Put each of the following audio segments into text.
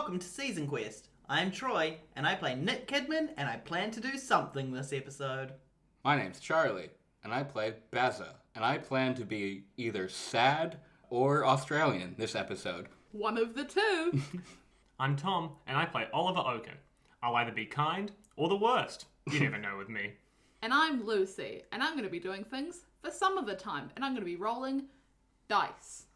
welcome to Season Quest. I'm Troy, and I play Nick Kidman, and I plan to do something this episode. My name's Charlie, and I play Bazza, and I plan to be either sad or Australian this episode. One of the two. I'm Tom, and I play Olivor Oaken. I'll either be kind or the worst. You never know with me. And I'm Lucy, and I'm going to be doing things for some of the time, and I'm going to be rolling dice.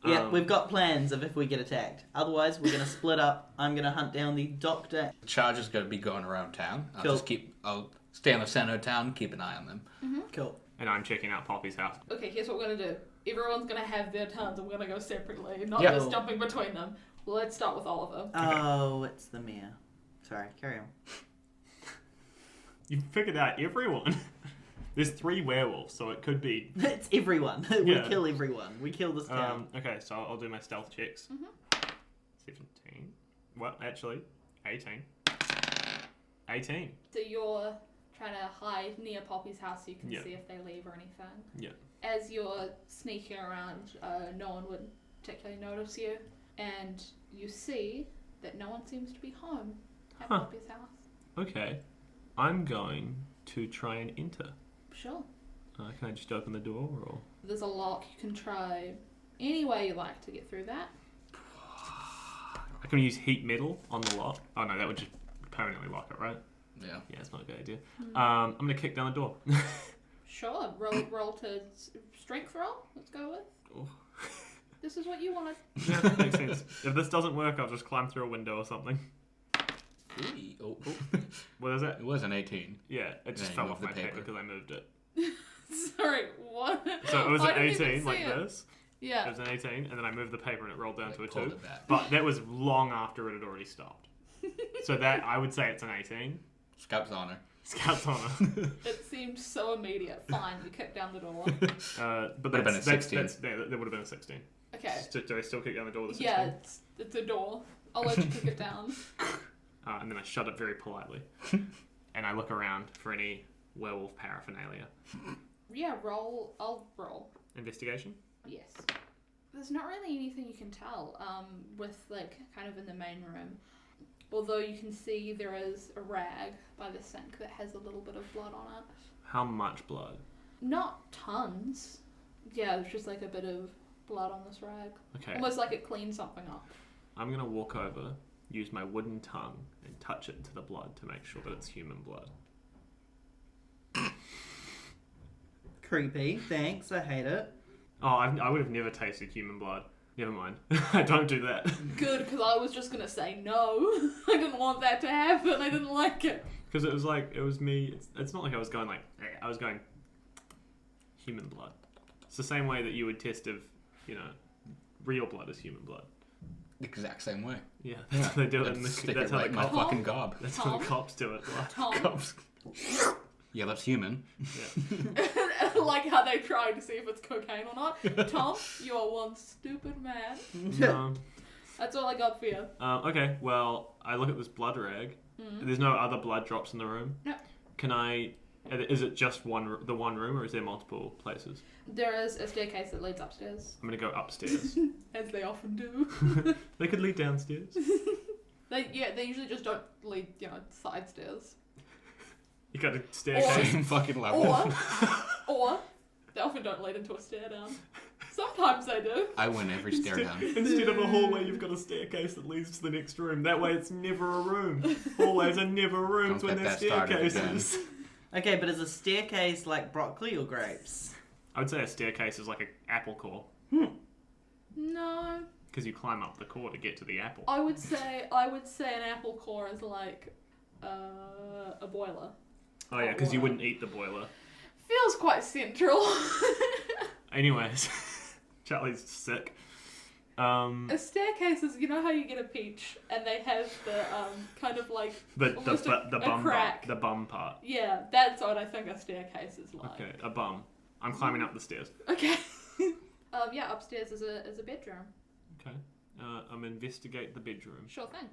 Yeah, we've got plans of if we get attacked. Otherwise, we're going to split up. I'm going to hunt down the doctor. The charge is going to be going around town. I'll stay in the center of town and keep an eye on them. Mm-hmm. Cool. And I'm checking out Poppy's house. Okay, here's what we're going to do. Everyone's going to have their turns, and we're going to go separately, not just jumping between them. Well, let's start with Olivor. Oh, it's the mayor. Sorry, carry on. You figured out everyone. There's 3 werewolves, so it could be... It's everyone. We kill everyone. We kill this town. Okay, so I'll do my stealth checks. 17. Well, actually, 18. 18. So you're trying to hide near Poppy's house so you can see if they leave or anything. Yeah. As you're sneaking around, no one would particularly notice you. And you see that no one seems to be home at Poppy's house. Okay. I'm going to try and enter. Sure. Can I just open the door, or...? There's a lock. You can try any way you like to get through that. I can use heat metal on the lock. Oh no, that would just permanently lock it, right? Yeah. Yeah, it's not a good idea. I'm going to kick down the door. Sure. Roll to strength roll. Let's go with. Oh. This is what you wanted. Yeah, that makes sense. If this doesn't work, I'll just climb through a window or something. What is it? It was an 18. Yeah, it just fell off my paper because I moved it. Sorry, what? So it was an I didn't 18 even like see it. this. Yeah. It was an 18, and then I moved the paper and it rolled down to a 2. Back. But that was long after it had already stopped. So that, I would say it's an 18. Scout's honor. Scout's honor. It seemed so immediate. Fine, you kicked down the door. But Would have been a 16. There would have been a 16. Okay. Do I still kick down the door with a 16? Yeah, it's a door. I'll let you kick it down. And then I shut it very politely. And I look around for any werewolf paraphernalia. Yeah, roll. I'll roll. Investigation? Yes. There's not really anything you can tell with, like, kind of in the main room. Although you can see there is a rag by the sink that has a little bit of blood on it. How much blood? Not tons. Yeah, there's just, like, a bit of blood on this rag. Okay. Almost like it cleaned something up. I'm going to walk over, use my wooden tongue, and touch it to the blood to make sure that it's human blood. Creepy. Thanks. I hate it. Oh, I would have never tasted human blood. Never mind. I don't do that. Good, because I was just going to say no. I didn't want that to happen. I didn't like it. Because it was me. It's not like I was going like, hey, I was going human blood. It's the same way that you would test if, real blood is human blood. Exact same way. Yeah, that's how they do it. That's how my fucking gob. That's how the cops do it. Tom. Cops. Yeah, that's human. Yeah. Like how they try to see if it's cocaine or not. Tom, you are one stupid man. No. That's all I got for you. Okay, well, I look at this blood rag. There's no other blood drops in the room. No. Can I... Is it just the one room, or is there multiple places? There is a staircase that leads upstairs. I'm going to go upstairs. As they often do. They could lead downstairs. They usually just don't lead, side stairs. You got a staircase. Same fucking level. Or they often don't lead into a stair down. Sometimes they do. I win every stair down. Instead of a hallway, you've got a staircase that leads to the next room. That way it's never a room. Hallways are never rooms when they're staircases. Okay, but is a staircase like broccoli or grapes? I would say a staircase is like an apple core. No. Because you climb up the core to get to the apple. I would say an apple core is like a boiler. Oh yeah, because you wouldn't eat the boiler. Feels quite central. Anyways, Charlie's sick. A staircase is, how you get a peach and they have the kind of like the bum part. Yeah, that's what I think a staircase is like. Okay, a bum. I'm climbing up the stairs. Okay. Yeah, upstairs is a bedroom. Okay. I'm investigate the bedroom. Sure thing.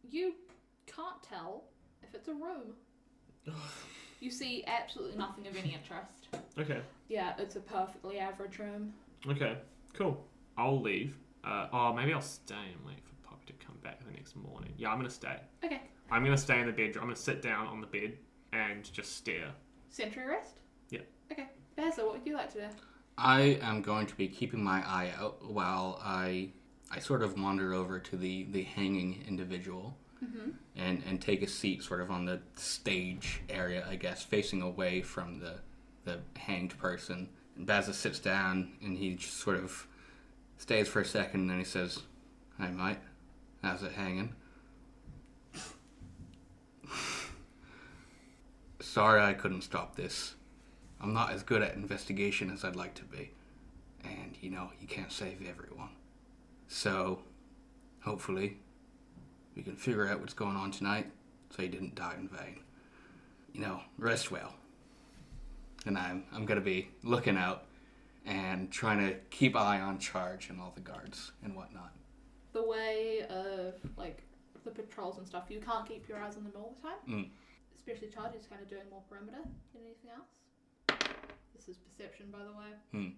You can't tell if it's a room. You see absolutely nothing of any interest. Okay. Yeah, it's a perfectly average room. Okay, cool. I'll leave. Maybe I'll stay and wait for Poppy to back the next morning. Yeah, I'm going to stay. Okay. I'm going to stay in the bedroom. I'm going to sit down on the bed and just stare. Sentry rest? Yeah. Okay. Bazza, what would you like to do? I am going to be keeping my eye out while I sort of wander over to the hanging individual and take a seat sort of on the stage area, I guess, facing away from the hanged person. And Bazza sits down and he just sort of stays for a second and then he says, "Hey mate, how's it hanging?" "Sorry I couldn't stop this. I'm not as good at investigation as I'd like to be. And, you can't save everyone. So, hopefully, we can figure out what's going on tonight so you didn't die in vain. Rest well." And I'm going to be looking out and trying to keep eye on charge and all the guards and whatnot. The way of, the patrols and stuff, you can't keep your eyes on them all the time. Especially Charge is kind of doing more perimeter than anything else. This is perception, by the way.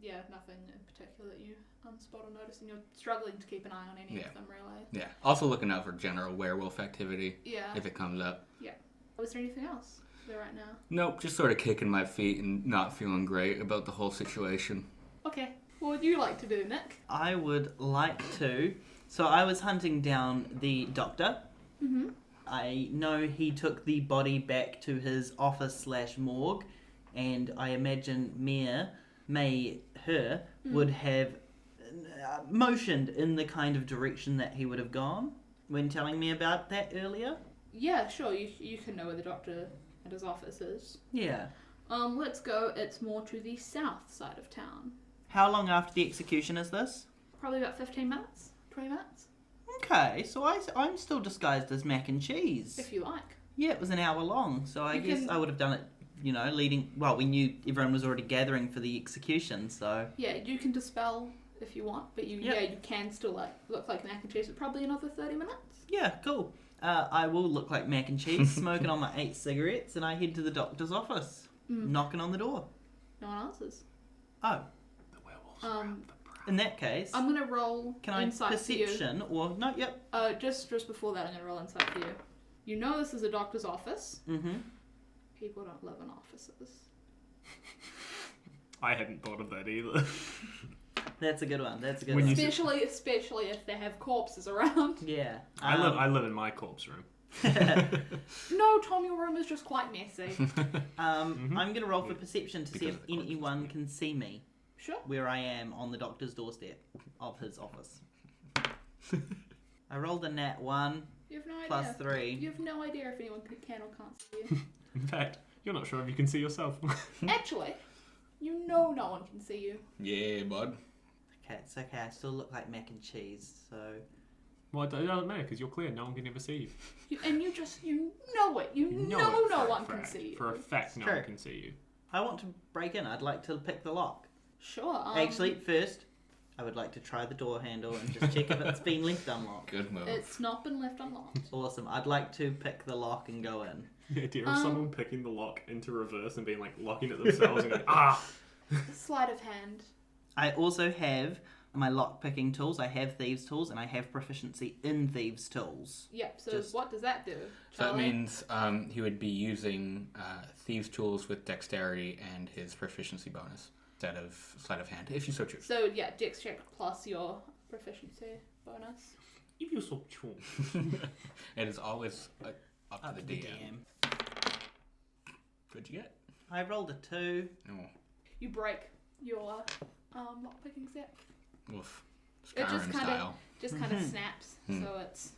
Yeah, nothing in particular that you spot or notice, and you're struggling to keep an eye on any of them, really. Yeah. Also looking out for general werewolf activity. Yeah. If it comes up. Yeah. Was there anything else there right now? Nope, just sort of kicking my feet and not feeling great about the whole situation. Okay. What would you like to do, Nick? I would like to. So I was hunting down the doctor. Mm-hmm. I know he took the body back to his office/morgue, and I imagine her would have motioned in the kind of direction that he would have gone when telling me about that earlier. Yeah, sure. You can know where the doctor and his office is. Yeah. Let's go. It's more to the south side of town. How long after the execution is this? Probably about 15 minutes, 20 minutes. Okay, so I'm still disguised as mac and cheese. If you like. Yeah, it was an hour long, so I You guess can- I would have done it, leading... Well, we knew everyone was already gathering for the execution, so... Yeah, you can dispel if you want, but you can still look like mac and cheese for probably another 30 minutes. Yeah, cool. I will look like mac and cheese, smoking on my 8 cigarettes, and I head to the doctor's office, knocking on the door. No one answers. Oh, The werewolves are out the in that case, I'm gonna roll can I insight for you. perception or... No, yep. Just before that, I'm gonna roll insight for you. You know this is a doctor's office. Mm-hmm. People don't live in offices. I hadn't thought of that either. That's a good one. That's a good When one. you Especially if they have corpses around. Yeah. I live in my corpse room. No, Tom, your room is just quite messy. I'm going to roll for perception to see Because if the corpse is anyone big. can see me Sure. where I am on the doctor's doorstep of his office. I rolled a nat 1 You have no idea. plus 3. You have no idea if anyone can or can't see you. In fact, you're not sure if you can see yourself. Actually, you know no one can see you. Yeah, bud. Okay, it's okay. I still look like mac and cheese, so... Well, it doesn't matter because you're clear. No one can ever see you. And you know it. You know it no for a one can fact. see you. For a fact, no True. one can see you. I want to break in. I'd like to pick the lock. Sure. Actually, first, I would like to try the door handle and just check if it's been left unlocked. Good move. It's not been left unlocked. Awesome. I'd like to pick the lock and go in. The idea of someone picking the lock into reverse and being locking it themselves and going, ah! Sleight of hand. I also have my lock-picking tools. I have thieves' tools, and I have proficiency in thieves' tools. Yep. So Just- what does that do? So that Charlie? means he would be using thieves' tools with dexterity and his proficiency bonus instead of sleight of hand, if you so choose. So yeah, dex check plus your proficiency bonus. If you so choose. It is always up to the DM. What'd you get? I rolled a 2. Oh, You break your lockpicking set. oof. It just Skyrim kinda- style. Just kind of snaps. So it's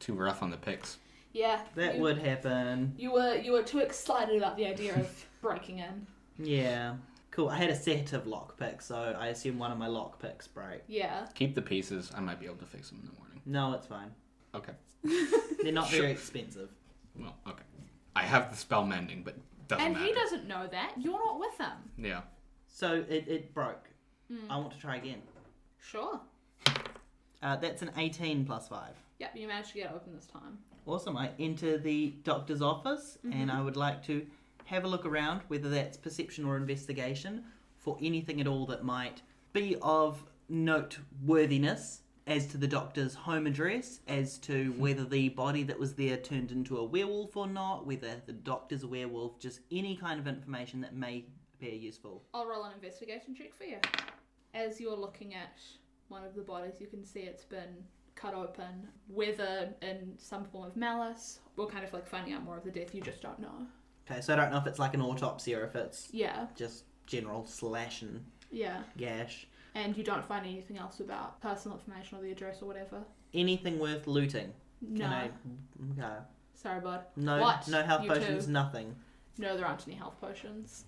Too rough on the picks. yeah. That would happen. You were too excited about the idea of breaking in. Yeah. Cool. I had a set of lockpicks, so I assume one of my lockpicks break. Yeah. Keep the pieces. I might be able to fix them in the morning. No, it's fine. Okay. They're not very expensive. Well, okay. I have the spell mending, but doesn't And matter. he doesn't know that. You're not with him. Yeah. So it broke. I want to try again. Sure. That's an 18 plus 5. Yep, you managed to get it open this time. Awesome. I enter the doctor's office and I would like to have a look around, whether that's perception or investigation, for anything at all that might be of noteworthiness as to the doctor's home address, as to whether the body that was there turned into a werewolf or not, whether the doctor's a werewolf, just any kind of information that may appear useful. I'll roll an investigation check for you. As you're looking at one of the bodies, you can see it's been cut open, whether in some form of malice, or kind of like finding out more of the death, you just don't know. Okay, so I don't know if it's like an autopsy or if it's Yeah, just general slash and yeah. gash. And you don't find anything else about personal information or the address or whatever. Anything worth looting? No. Okay. Sorry, bud. No, What? no health You potions, too? nothing. No, there aren't any health potions.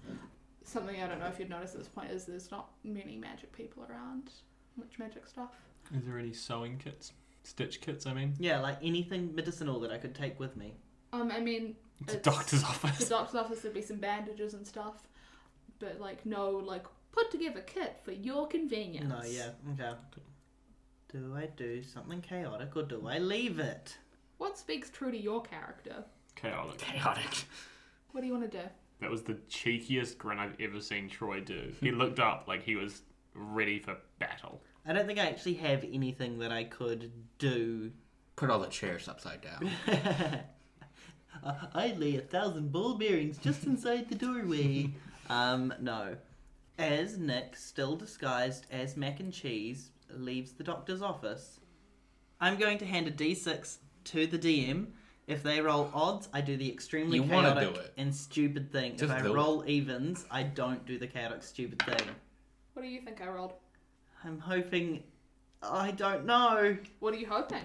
Something I don't know if you'd noticed at this point is there's not many magic people around. Much magic stuff. Is there any sewing kits? Stitch kits, I mean? Yeah, like anything medicinal that I could take with me. I mean... It's a doctor's office. The doctor's office, there'd be some bandages and stuff. But, like, no, like, put together kit for your convenience. No, yeah, okay. Do I do something chaotic or do I leave it? What speaks true to your character? Chaotic. Chaotic. What do you want to do? That was the cheekiest grin I've ever seen Troy do. He looked up like he was ready for battle. I don't think I actually have anything that I could do. Put all the chairs upside down. I lay 1,000 ball bearings just inside the doorway. No. As Nick, still disguised as mac and cheese, leaves the doctor's office, I'm going to hand a d6 to the DM. If they roll odds, I do the extremely You wanna chaotic do it. and stupid thing. Just if I do it. roll evens, I don't do the chaotic stupid thing. What do you think I rolled? I'm hoping... I don't know. What are you hoping?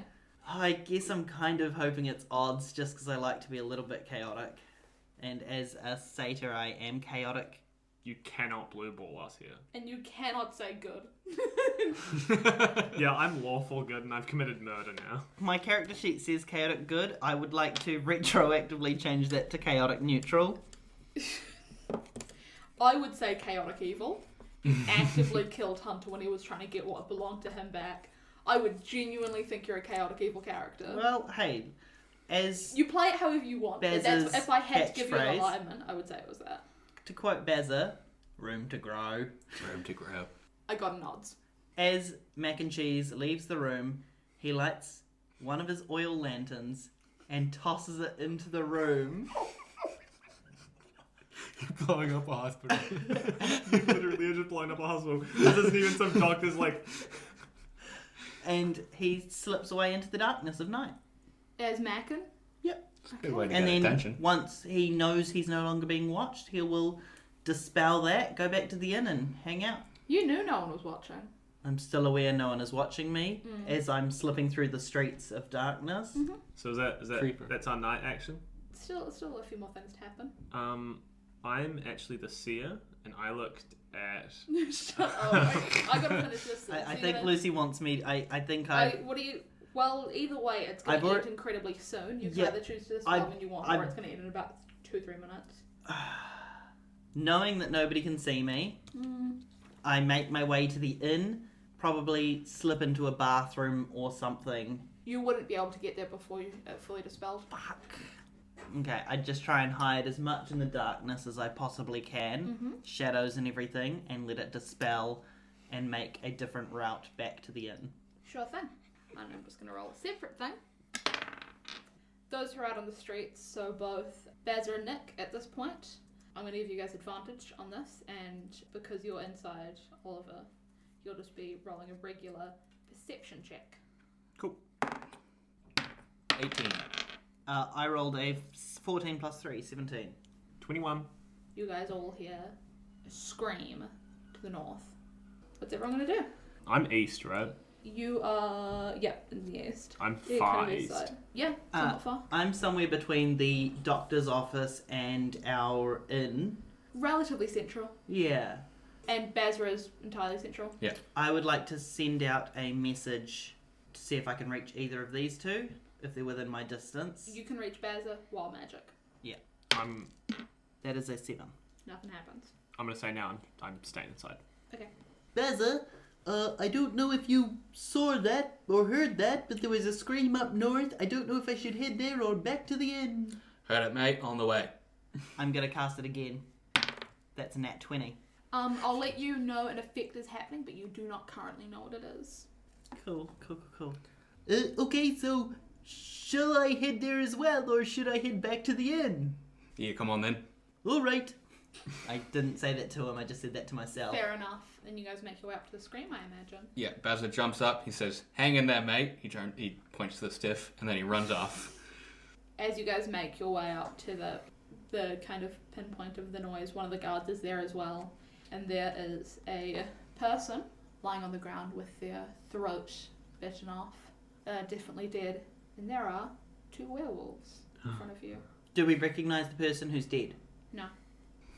I guess I'm kind of hoping it's odds just because I like to be a little bit chaotic. And as a satyr, I am chaotic. You cannot blue ball us here. And you cannot say good. Yeah, I'm lawful good and I've committed murder now. My character sheet says chaotic good. I would like to retroactively change that to chaotic neutral. I would say chaotic evil. You actively killed Hunter when he was trying to get what belonged to him back. I would genuinely think you're a chaotic evil character. Well, hey, as You play it however you want. But Bazza's if I had to give you an catchphrase. alignment, I would say it was that. to quote Bazza, room to grow. Room to grow. I got nods. As Mac and Cheese leaves the room, he lights one of his oil lanterns and tosses it into the room. You're blowing up a hospital. You literally are just blowing up a hospital. This isn't even some doctor's like... And he slips away into the darkness of night. As Mackin? Good way to And get then attention. once he knows he's no longer being watched, he will dispel that, go back to the inn and hang out. You knew no one was watching. I'm still aware no one is watching me as I'm slipping through the streets of darkness. So is that Creeper. that's our night action? Still a few more things to happen. I'm actually the seer, and I looked at... Shut up. I gotta finish this. I think Lucy wants me. I think I. What do you... Well, either way, it's going I've to end already- incredibly soon. You can Yeah, either choose to I've- stop when you want, I've- or it's going to end in about 2-3 minutes. Knowing that nobody can see me, I make my way to the inn. Probably slip into a bathroom or something. You wouldn't be able to get there before you fully dispelled. Fuck. Okay, I just try and hide as much in the darkness as I possibly can, shadows and everything, and let it dispel and make a different route back to the inn. Sure thing. And I'm just going to roll a separate thing. Those who are out on the streets, so both Bazza and Nick at this point, I'm going to give you guys advantage on this, and because you're inside Oliver, you'll just be rolling a regular perception check. Cool. 18. I rolled a 14 plus 3, 17. 21. You guys all hear a scream to the north. What's everyone going to do? I'm east, right? You are, in the east. I'm Yeah, far kind of east. side. Yeah, somewhat far. I'm somewhere between the doctor's office and our inn. Relatively central. Yeah. And Bazza is entirely central. I would like to send out a message to see if I can reach either of these two, if they're within my distance. You can reach Bazza while magic. I'm That is a 7. Nothing happens. gonna say now I'm staying inside. Okay. Bazza, I don't know if you saw that or heard that, but there was a scream up north. I don't know if I should head there or back to the inn. Heard it, mate. On the way. I'm gonna cast it again. That's a nat 20. I'll let you know an effect is happening, but you do not currently know what it is. Cool. Okay, so shall I head there as well, or should I head back to the inn? Yeah, come on then. All right. I didn't say that to him. I just said that to myself. Fair enough. And you guys make your way up to the scream, I imagine. Yeah, Bazza jumps up. He says, "Hang in there, mate." He points to the stiff, and then he runs off. As you guys make your way up to the kind of pinpoint of the noise, one of the guards is there as well. And there is a person lying on the ground with their throat bitten off, definitely dead. And there are 2 werewolves in front of you. Do we recognise the person who's dead? No.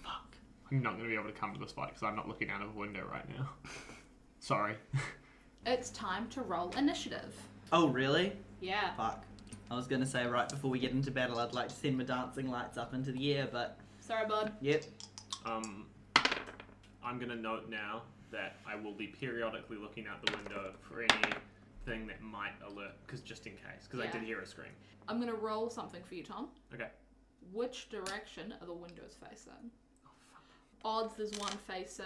Fuck. I'm not going to be able to come to this fight because I'm not looking out of a window right now. Sorry. It's time to roll initiative. Oh, really? Yeah. Fuck. I was going to say right before we get into battle, I'd like to send my dancing lights up into the air, but... Sorry, bud. Yep. I'm going to note now that I will be periodically looking out the window for anything that might alert, because just in case, because I did hear a scream. I'm going to roll something for you, Tom. Okay. Which direction are the windows facing? Oh, fuck. Odds there's one facing...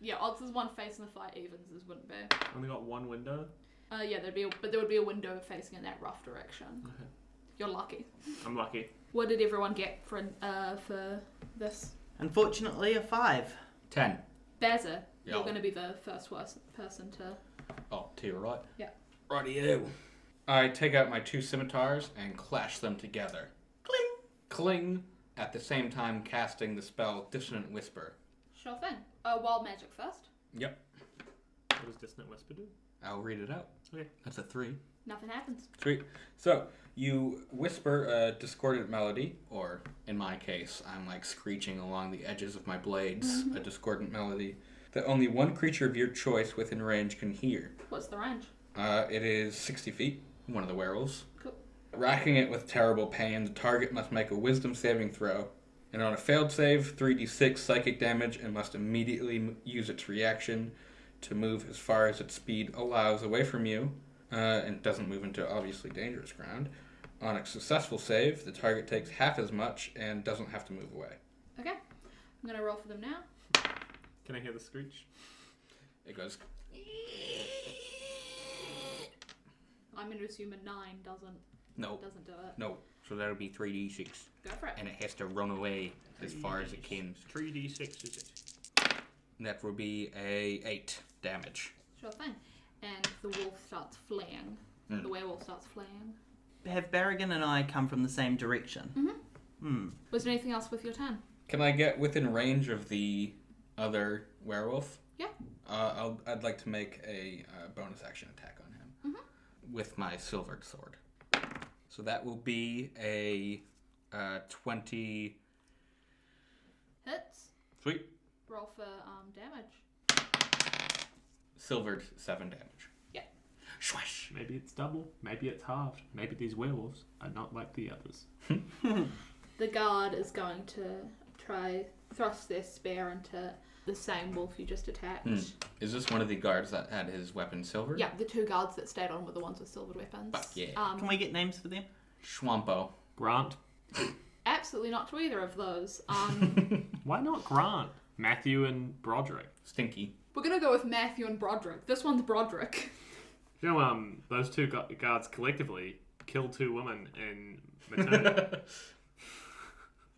Yeah, odds there's one facing the fight, evens there wouldn't be. Only got one window? Yeah, but there would be a window facing in that rough direction. Okay. You're lucky. I'm lucky. What did everyone get for this? Unfortunately, a 5. 10. Bazza, Yo. you're going to be the first person to... Oh, to your right? Yeah. Righty-o. I take out my 2 scimitars and clash them together. Cling! Cling! At the same time casting the spell Dissonant Whisper. Sure thing. Wild magic first. Yep. What does Dissonant Whisper do? I'll read it out. Okay. That's a 3. Nothing happens. Sweet. So, you whisper a discordant melody, or in my case, I'm like screeching along the edges of my blades, a discordant melody, that only one creature of your choice within range can hear. What's the range? It is 60 feet, one of the werewolves. Cool. Racking it with terrible pain, the target must make a wisdom saving throw, and on a failed save, 3d6 psychic damage, and must immediately use its reaction to move as far as its speed allows away from you, and doesn't move into obviously dangerous ground. On a successful save, the target takes half as much and doesn't have to move away. Okay. I'm going to roll for them now. Can I hear the screech? It goes... I'm going to assume a 9 doesn't do it. No. So that'll be 3d6. Go for it. And it has to run away as far as it can. 3d6 is it? That will be a 8 damage. Sure thing. And the wolf starts fleeing. The werewolf starts fleeing. Have Barrigan and I come from the same direction? Was there anything else with your turn? Can I get within range of the other werewolf? Yeah. I'd like to make a bonus action attack on him with my silvered sword. So that will be a 20. Hits. Sweet. Roll for damage. Silvered 7 damage. Yeah. Shwash. Maybe it's double. Maybe it's halved. Maybe these werewolves are not like the others. The guard is going to try thrust their spear into the same wolf you just attacked. Is this one of the guards that had his weapon silvered? Yeah, the 2 guards that stayed on were the ones with silvered weapons. Fuck yeah. Can we get names for them? Schwampo. Grant. Absolutely not to either of those. Why not Grant? Matthew and Broderick. Stinky. We're going to go with Matthew and Broderick. This one's Broderick. You know, those 2 guards collectively killed 2 women in maternity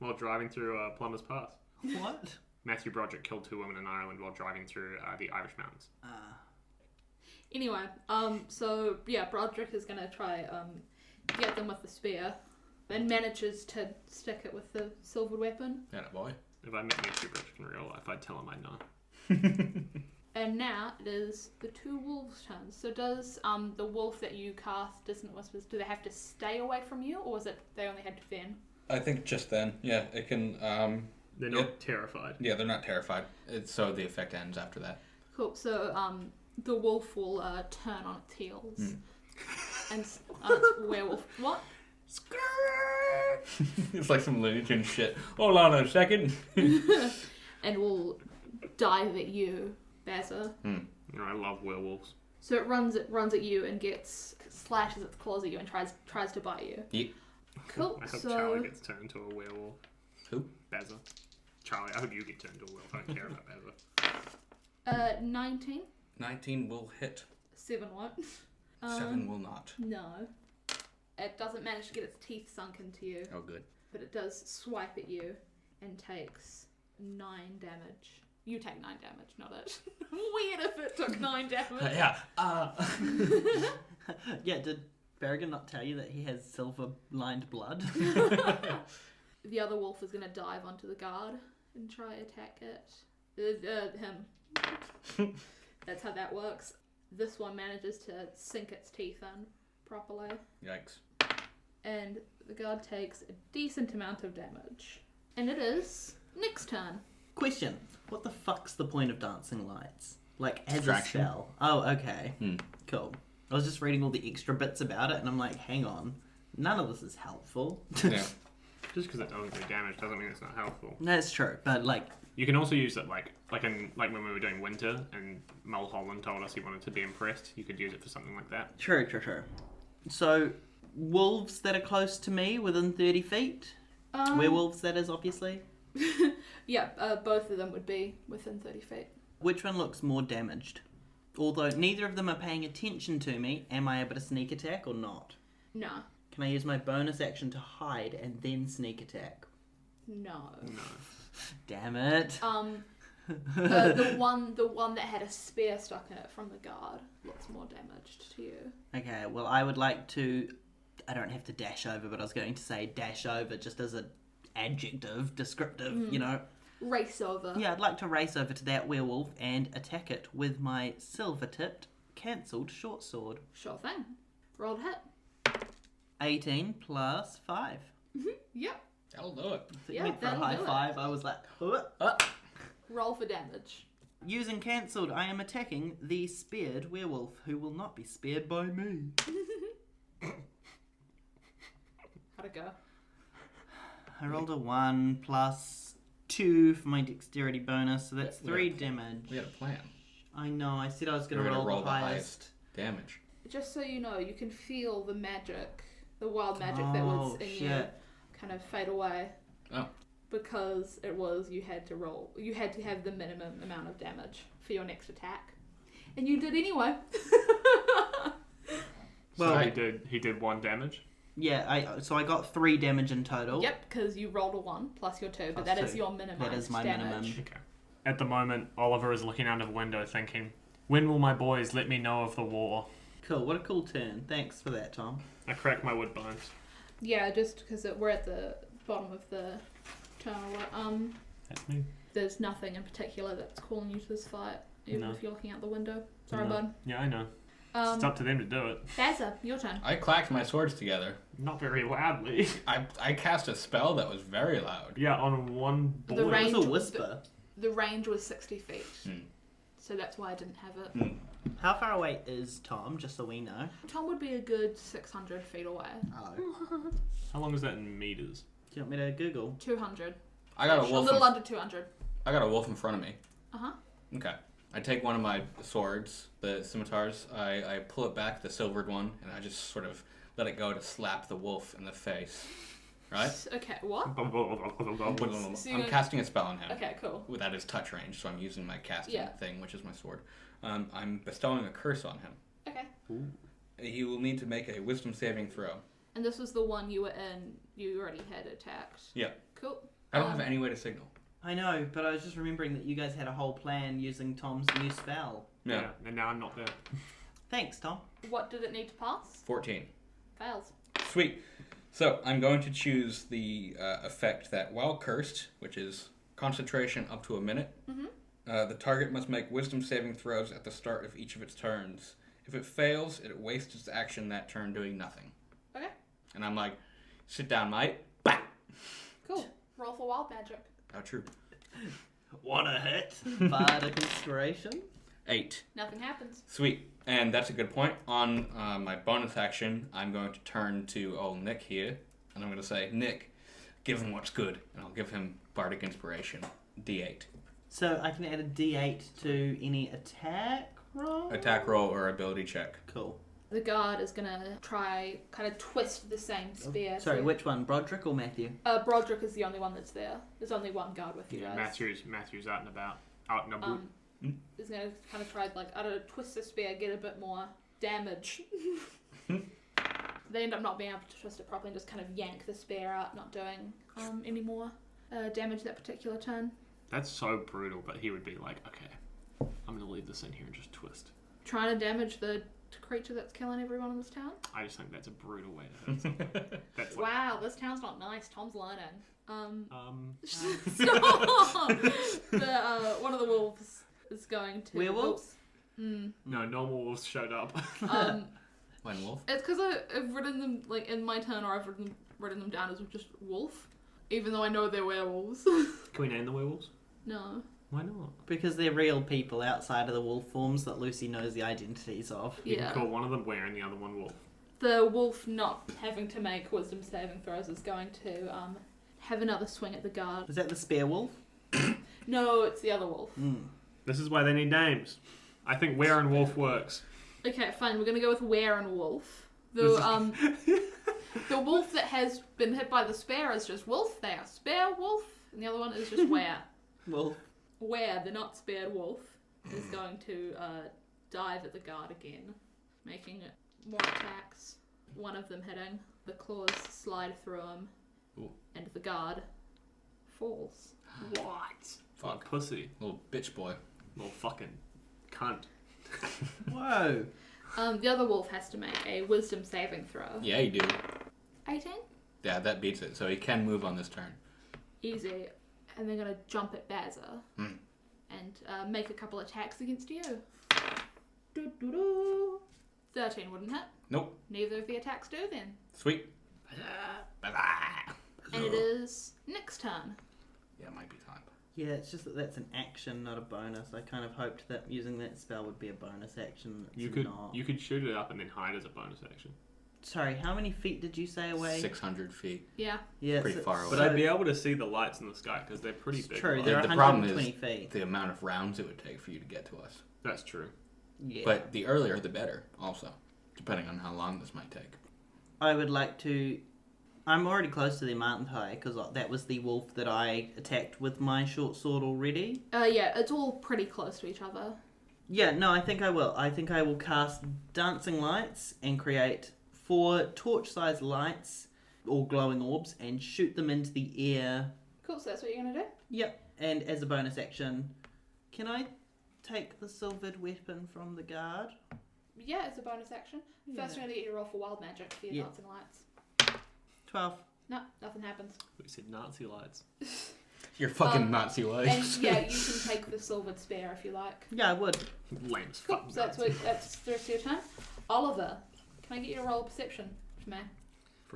while driving through Plumber's Pass. What? Matthew Broderick killed 2 women in Ireland while driving through the Irish mountains. Anyway, so yeah, Broderick is going to try get them with the spear and manages to stick it with the silvered weapon. Yeah, boy. If I met Matthew Broderick in real life, I'd tell him I'd know. And now it is the 2 wolves' turns. So does the wolf that you cast Dissonant Whispers, do they have to stay away from you, or is it they only had to then? I think just then. Yeah, it can... They're not terrified. Yeah, they're not terrified. So the effect ends after that. Cool. So the wolf will turn on its heels. And it's werewolf. What? It's like some Looney Tunes shit. Hold on a second. And will dive at you, Bazza. You know, I love werewolves. So it runs at you and slashes its claws at you and tries to bite you. Yep. Cool. I hope So Charlie gets turned into a werewolf. Who? Bazza. Charlie, I hope you get turned into a werewolf. I don't care about Bazza. 19. 19 will hit. 7 won't. 7 will not. No. It doesn't manage to get its teeth sunk into you, Oh, good. but it does swipe at you and takes 9 damage. You take 9 damage, not it. Weird if it took 9 damage. Yeah. Yeah, did Barrigan not tell you that he has silver-lined blood? The other wolf is going to dive onto the guard and try attack it. Him. That's how that works. This one manages to sink its teeth in properly. Yikes. And the guard takes a decent amount of damage. And it is Nick's turn. Question. What the fuck's the point of dancing lights? Like, as a Distraction. spell? Oh, okay. Cool. I was just reading all the extra bits about it, and I'm like, hang on. None of this is helpful. Yeah. Just because it doesn't do damage doesn't mean it's not helpful. That's true, but like... You can also use it like when we were doing winter and Mulholland told us he wanted to be impressed. You could use it for something like that. True. So, wolves that are close to me within 30 feet? Werewolves, that is, obviously. Yeah, both of them would be within 30 feet. Which one looks more damaged? Although neither of them are paying attention to me, am I able to sneak attack or not? No. Can I use my bonus action to hide and then sneak attack? No. Damn it. The one that had a spear stuck in it from the guard looks more damaged to you. Okay, well, I would like to... I don't have to dash over, but I was going to say dash over just as an adjective, descriptive, you know. Race over. Yeah, I'd like to race over to that werewolf and attack it with my silver-tipped, cancelled short sword. Sure thing. Roll to hit. 18 plus 5. Yep. That'll do it. So Yeah, you went for a that'll high do it. five. I was like, Roll for damage. Using cancelled, I am attacking the speared werewolf, who will not be speared by me. How'd it go? I rolled a 1 plus 2 for my dexterity bonus, so that's 3 damage. We had a plan. I know, I said I was going We're to gonna roll the highest. damage. Just so you know, you can feel the magic, the wild magic that was in you, kind of fade away. Oh. Because you had to have the minimum amount of damage for your next attack. And you did anyway. Well, Well, he did 1 damage. Yeah, so I got 3 damage in total. Yep, because you rolled a 1 plus your 2, but Plus that is 2. your minimum. That is my damage. minimum. Okay. At the moment, Oliver is looking out of the window thinking, when will my boys let me know of the war? Cool, what a cool turn. Thanks for that, Tom. I crack my wood bones. Yeah, just because we're at the bottom of the tunnel. That's me. There's nothing in particular that's calling you to this fight, even No. if you're looking out the window. Sorry, No. bud. Yeah, I know. It's up to them to do it. Bazza, your turn. I clacked my swords together. Not very loudly. I cast a spell that was very loud. Yeah, on one The board. range- It was a whisper. The range was 60 feet, Hmm. so that's why I didn't have it. How far away is Tom, just so we know? Tom would be a good 600 feet away. Oh. How long is that in meters? Do you want me to Google? 200. I got a A wolf. little under 200. I got a wolf in front of me. Uh-huh. Okay. I take one of my swords, the scimitars. I pull it back, the silvered one, and I just sort of let it go to slap the wolf in the face. Right? Okay, what? I'm casting a spell on him. Okay, cool. Without his touch range, so I'm using my casting Yeah. thing, which is my sword. I'm bestowing a curse on him. Okay. He will need to make a wisdom saving throw. And this was the one you were in, you already had attacked. Yeah. Cool. I don't have any way to signal. I know, but I was just remembering that you guys had a whole plan using Tom's new spell. Yeah, and now I'm not there. Thanks, Tom. What did it need to pass? 14. Fails. Sweet. So I'm going to choose the effect that while cursed, which is concentration up to a minute, the target must make wisdom saving throws at the start of each of its turns. If it fails, it wastes its action that turn doing nothing. Okay. And I'm like, sit down, mate. Bah! Cool. Roll for wild magic. How true. What a hit. Bardic Inspiration. 8. Nothing happens. Sweet. And that's a good point. On my bonus action, I'm going to turn to old Nick here, and I'm going to say, Nick, give him what's good. And I'll give him Bardic Inspiration. D8. So I can add a D8 to any attack roll? Attack roll or ability check. Cool. The guard is going to try, kind of twist the same spear. Sorry, to- which one? Broderick or Matthew? Broderick is the only one that's there. There's only one guard with you Yeah, guys. Matthew's out and about. Out and about. is going to kind of try, like, I don't know, twist the spear, get a bit more damage. They end up not being able to twist it properly and just kind of yank the spear out, not doing any more damage that particular turn. That's so brutal, but he would be like, okay, I'm going to leave this in here and just twist. Trying to damage the creature that's killing everyone in this town? I just think that's a brutal way to hurt someone. That's like, Wow, this town's not nice. Tom's learning. Stop! One of the wolves is going to... Werewolves? No, normal wolves showed up. When wolf? It's because I've written them, like, in my turn, or I've written them down as just wolf, even though I know they're werewolves. Can we name the werewolves? No. Why not? Because they're real people outside of the wolf forms that Lucy knows the identities of. You Yeah. can call one of them were and the other one wolf. The wolf not having to make wisdom saving throws is going to have another swing at the guard. Is that the spear wolf? No, it's the other wolf. This is why they need names. I think were and wolf works. Okay, fine. We're gonna go with were and wolf. The wolf that has been hit by the spear is just wolf. They are spear wolf, and the other one is just were. Wolf. Where the not spared wolf is going to dive at the guard again, making more attacks. One of them hitting. The claws slide through him, and the guard falls. What? Fuck. Pussy. Little bitch boy. Little fucking cunt. Whoa. The other wolf has to make a wisdom saving throw. Yeah, you do. 18? Yeah, that beats it. So he can move on this turn. Easy. And they're going to jump at Bazza and make a couple attacks against you. 13 wouldn't hit. Nope. Neither of the attacks do then. Sweet. And it is Nick's turn. Yeah, it might be time. Yeah, it's just that that's an action, not a bonus. I kind of hoped that using that spell would be a bonus action. It's not. You could shoot it up and then hide as a bonus action. Sorry, how many feet did you say away? 600 feet. Yeah. Yeah, Pretty far away. But I'd be able to see the lights in the sky because they're pretty big. True, lights. they're The 120 problem is feet. the amount of rounds it would take for you to get to us. That's true. Yeah. But the earlier, the better, also. Depending on how long this might take. I would like to... I'm already close to them, aren't I? Because that was the wolf that I attacked with my short sword already. Yeah, it's all pretty close to each other. Yeah, no, I think I will. I think I will cast Dancing Lights and create 4 torch-sized lights, or glowing orbs, and shoot them into the air. Cool, so that's what you're going to do? Yep, and as a bonus action, can I take the silvered weapon from the guard? Yeah, it's a bonus action. First, Yeah. I'm going to get you to roll for wild magic for your Yeah. dancing lights. 12. No, nothing happens. We said Nazi lights. Your fucking Nazi And lights. yeah, you can take the silvered spear if you like. Yeah, I would. Lame as Cool, fuck. so that's the rest of your turn. Oliver, can I get you to roll a perception for me?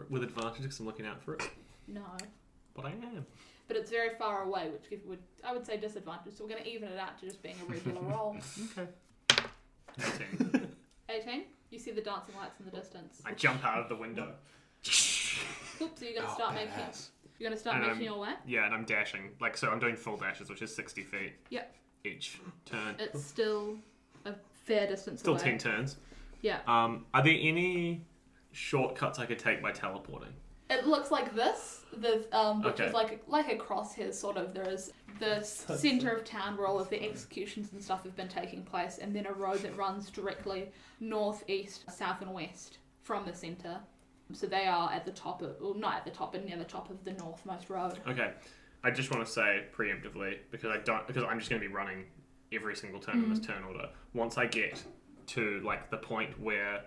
With advantage because I'm looking out for it. No. But I am. But it's very far away, which I would say disadvantage, so we're going to even it out to just being a regular roll. Okay. 18. 18? You see the dancing lights in the distance. I jump out of the window. Cool, so you're going to start making... badass. You're going to start And making your way? Yeah, and I'm dashing. So I'm doing full dashes, which is 60 feet. Yep. Each turn. It's still a fair distance Still away. 10 turns. Yeah. Are there any shortcuts I could take by teleporting? It looks like this, which Okay. is like a crosshair sort of. There is the centre of town where all of the executions and stuff have been taking place, and then a road that runs directly north, east, south, and west from the centre. So they are at the top of, well, not at the top, but near the top of the northmost road. Okay. I just want to say preemptively, because I'm just going to be running every single turn in this turn order. Once I get to like the point where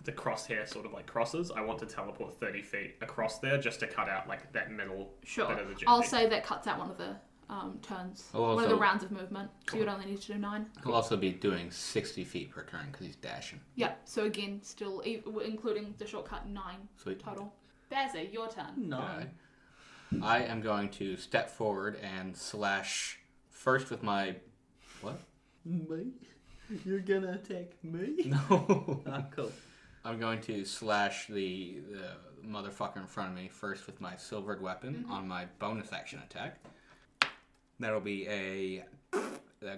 the crosshair sort of like crosses, I want to teleport 30 feet across there just to cut out like that middle Sure. bit of the journey. I'll say that cuts out one of the turns, Oh, one of the also- rounds of movement. So you would only need to do 9. He'll also be doing 60 feet per turn because he's dashing. Yeah. So again, still including the shortcut, 9 Sweet. total. Bazza, your turn. No. Okay. I am going to step forward and slash first with my... What? Me? You're gonna attack me? No. Ah, cool. I'm going to slash the motherfucker in front of me first with my silvered weapon on my bonus action attack. That'll be a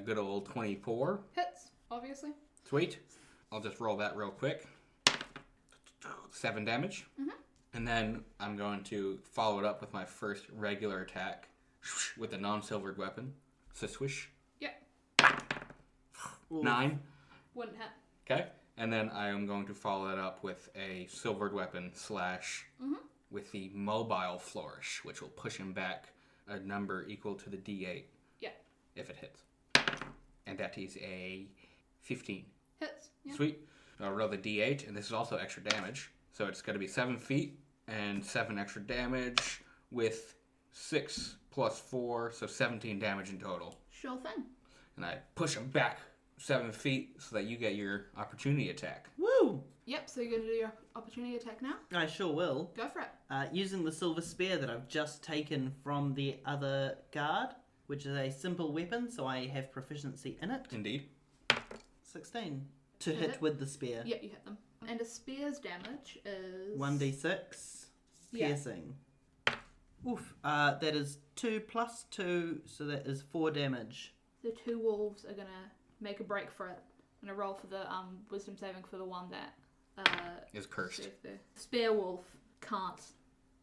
good old 24. Hits, obviously. Sweet. I'll just roll that real quick. 7 damage. And then I'm going to follow it up with my first regular attack with a non-silvered weapon. So swish. Yep. Oof. 9. Wouldn't hit. Okay. And then I am going to follow that up with a silvered weapon / with the mobile flourish, which will push him back a number equal to the D8. Yeah. If it hits. And that is a 15. Hits. Yeah. Sweet. I'll roll the D8, and this is also extra damage. So it's going to be 7 feet and 7 extra damage with 6 plus 4, so 17 damage in total. Sure thing. And I push him back 7 feet so that you get your opportunity attack. Woo! Yep, so you're going to do your opportunity attack now? I sure will. Go for it. Using the silver spear that I've just taken from the other guard, which is a simple weapon, so I have proficiency in it. Indeed. 16. To Hit hit it? with the spear. Yeah, you hit them. And a spear's damage is... 1d6. Yeah. Piercing. Oof. That is 2 plus 2, so that is 4 damage. The 2 wolves are going to make a break for it. I'm going to roll for the wisdom saving for the one that... Is cursed. saved the spear wolf can't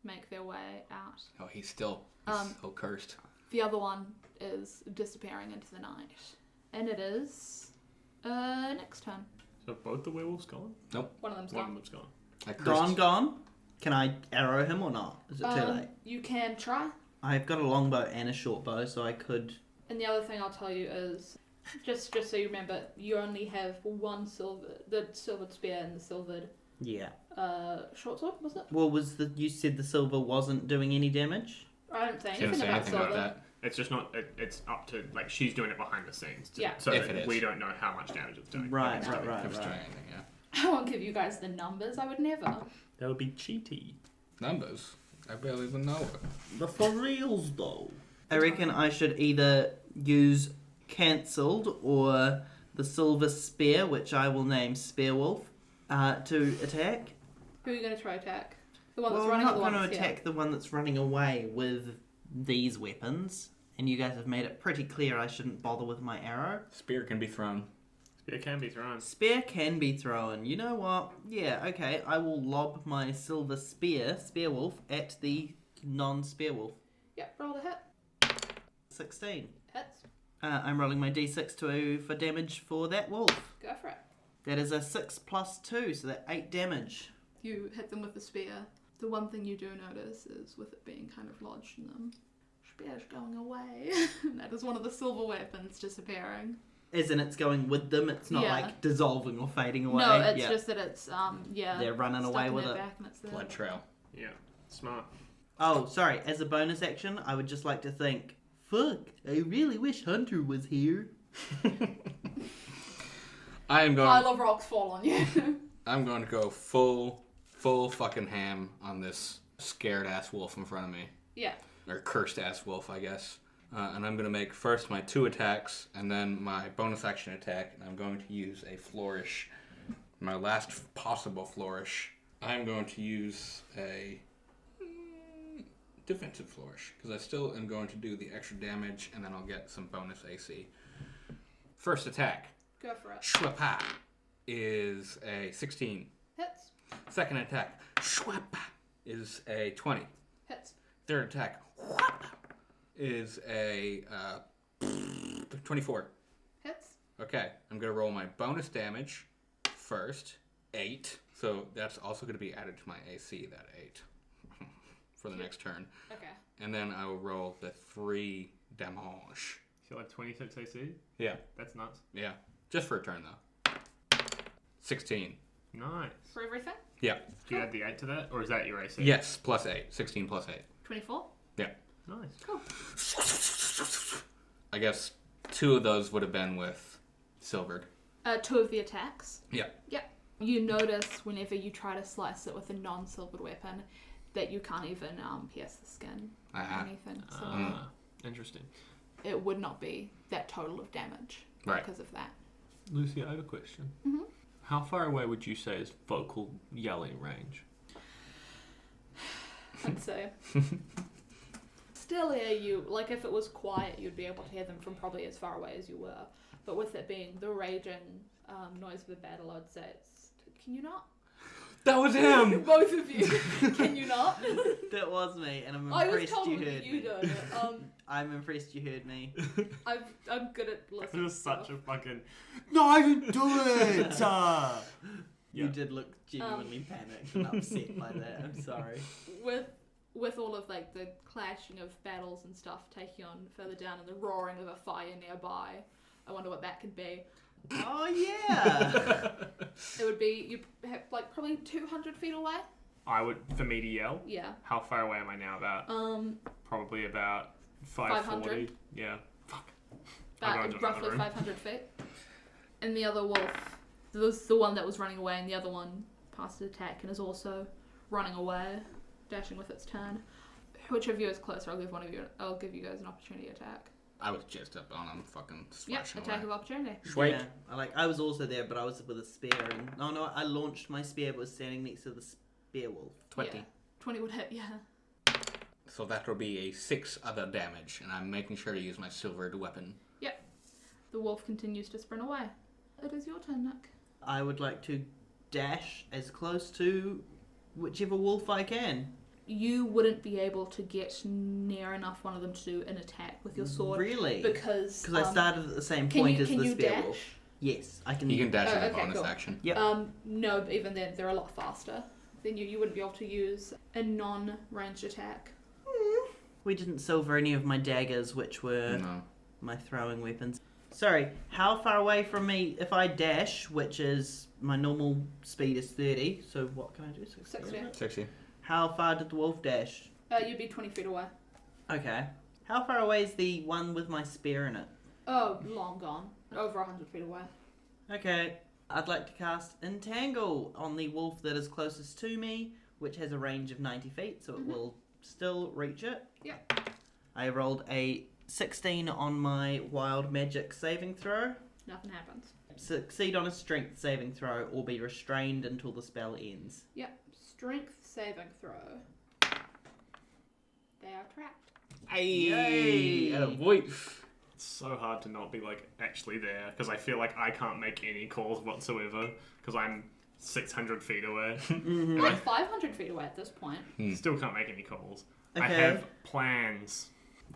make their way out. Oh, he's still cursed. The other one is disappearing into the night. And it is... next turn. So both the werewolves gone? One of them's One of gone. them's gone. I cursed. Gone? Can I arrow him or not? Is it too late? You can try. I've got a longbow and a short bow, so I could... And the other thing I'll tell you is, just so you remember, you only have one the silvered spear and the silvered Yeah. short sword, was it? Well, you said the silver wasn't doing any damage? I don't say She didn't anything say about anything silver. about that. It's just not. It's up to like she's doing it behind the scenes. Yeah. So If that it is. we don't know how much damage it's doing. Right, If it's right, doing. right. If it's doing anything, yeah. I won't give you guys the numbers, I would never. That would be cheaty. Numbers. I barely even know it. But for reals, though. I reckon I should either use cancelled or the silver spear, which I will name Spearwolf, to attack. Who are you going to try attack? The one that's Well, I'm running or not the one going to that's here? attack the one that's running away with these weapons. And you guys have made it pretty clear I shouldn't bother with my arrow. Spear can be thrown. It can be thrown. Spear can be thrown. You know what? Yeah, okay. I will lob my silver Spearwolf, at the non-Spearwolf. Yep, roll the hit. 16. Hits. I'm rolling my d6 for damage for that wolf. Go for it. That is a 6 plus 2, so that's 8 damage. You hit them with the spear. The one thing you do notice is with it being kind of lodged in them, spear's going away. That is one of the silver weapons disappearing. As in it's going with them, it's not Yeah. like dissolving or fading away. No, it's Yeah. just that it's They're running stuck away in with their it. back and it's there. Blood trail. Yeah. Smart. Oh, sorry. As a bonus action, I would just like to think, fuck, I really wish Hunter was here. I am going. Pile of rocks fall on you. I'm going to go full fucking ham on this scared ass wolf in front of me, Yeah. or cursed ass wolf, I guess. And I'm going to make first my 2 attacks, and then my bonus action attack, and I'm going to use a flourish. My last possible flourish. I'm going to use a defensive flourish, because I still am going to do the extra damage, and then I'll get some bonus AC. First attack, Go for it. Shwapa, is a 16. Hits. Second attack, Shwapa, is a 20. Hits. Third attack, Whap, is a 24. Hits. Okay, I'm going to roll my bonus damage first, 8. So that's also going to be added to my AC, that 8, for the next turn. Okay. And then I will roll the 3 damage. So like 26 AC. Yeah. That's nuts. Yeah. Just for a turn, though. 16. Nice. For everything? Yeah. Do you add the 8 to that, or is that your AC? Yes, plus 8. 16 plus 8. 24? Yeah. Nice. Cool. I guess 2 of those would have been with silvered. 2 of the attacks? Yeah. Yep. You notice whenever you try to slice it with a non-silvered weapon that you can't even pierce the skin or anything. So Interesting. it would not be that total of damage Right. because of that. Lucy, I have a question. Mm-hmm. How far away would you say is vocal yelling range? I'd say. Still hear you, like if it was quiet, you'd be able to hear them from probably as far away as you were. But with it being the raging noise of the battle, I'd say it's... Can you not? That was him! Both of you. Can you not? That was me, and I'm I was impressed told you that heard you me. did it. I'm impressed you heard me. I'm good at This listening. is such a fucking. No, I didn't do it. You Yeah. did look genuinely panicked and upset by that. I'm sorry. With all of like the clashing of battles and stuff taking on further down and the roaring of a fire nearby. I wonder what that could be. Oh yeah. It would be you have like probably 200 feet away. I would, for me to yell. Yeah. How far away am I now? About probably about 540. 500. Yeah. Fuck. I'll go About into another roughly room. 500 feet. And the other wolf, was the one that was running away, and the other one passed its attack and is also running away, dashing with its turn. Which of you is closer? I'll give you guys an opportunity attack. I was just up on him, fucking Yep, slashing attack away. of opportunity. Sweet. Yeah. I was also there, but I was with a spear, and no, I launched my spear, but was standing next to the spear wolf. 20. Yeah. 20 would hit, yeah. So that will be a 6 other damage, and I'm making sure to use my silvered weapon. Yep. The wolf continues to sprint away. It is your turn, Nick. I would like to dash as close to whichever wolf I can. You wouldn't be able to get near enough one of them to do an attack with your sword. Really? Because I started at the same can point you, as can the you spear dash? wolf. Yes, I can. You can dash as a okay, bonus cool. action. Yep. No, but even then, they're a lot faster than you. You wouldn't be able to use a non-ranged attack. We didn't silver any of my daggers, which were No. my throwing weapons. Sorry, how far away from me if I dash, which is my normal speed is 30, so what can I do? 60, 60. isn't it? 60. How far did the wolf dash? You'd be 20 feet away. Okay. How far away is the one with my spear in it? Oh, long gone. Over 100 feet away. Okay. I'd like to cast Entangle on the wolf that is closest to me, which has a range of 90 feet, so it will still reach it. Yeah. I rolled a 16 on my wild magic saving throw. Nothing happens. Succeed on a strength saving throw or be restrained until the spell ends. Yep. Strength saving throw. They are trapped. Yay! Attaboy. It's so hard to not be like actually there because I feel like I can't make any calls whatsoever because I'm 600 feet away. Mm-hmm. Like 500 feet away at this point. Still can't make any calls. I Okay. have plans.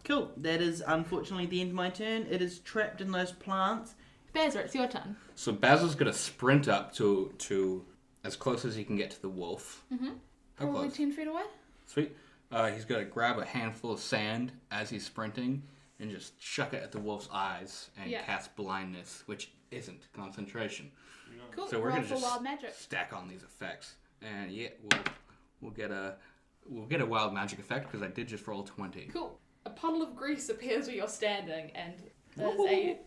Cool. That is unfortunately the end of my turn. It is trapped in those plants. Bazza, it's your turn. So Bazza's gonna sprint up to as close as he can get to the wolf. Mm-hmm. How Probably close? 10 feet away. Sweet. He's gonna grab a handful of sand as he's sprinting and just chuck it at the wolf's eyes and Yeah. cast blindness, which isn't concentration. Cool. So we're Roll gonna for just wild magic. stack on these effects, and yeah, we'll get a wild magic effect because I did just roll 20. Cool. A puddle of grease appears where you're standing, and there's a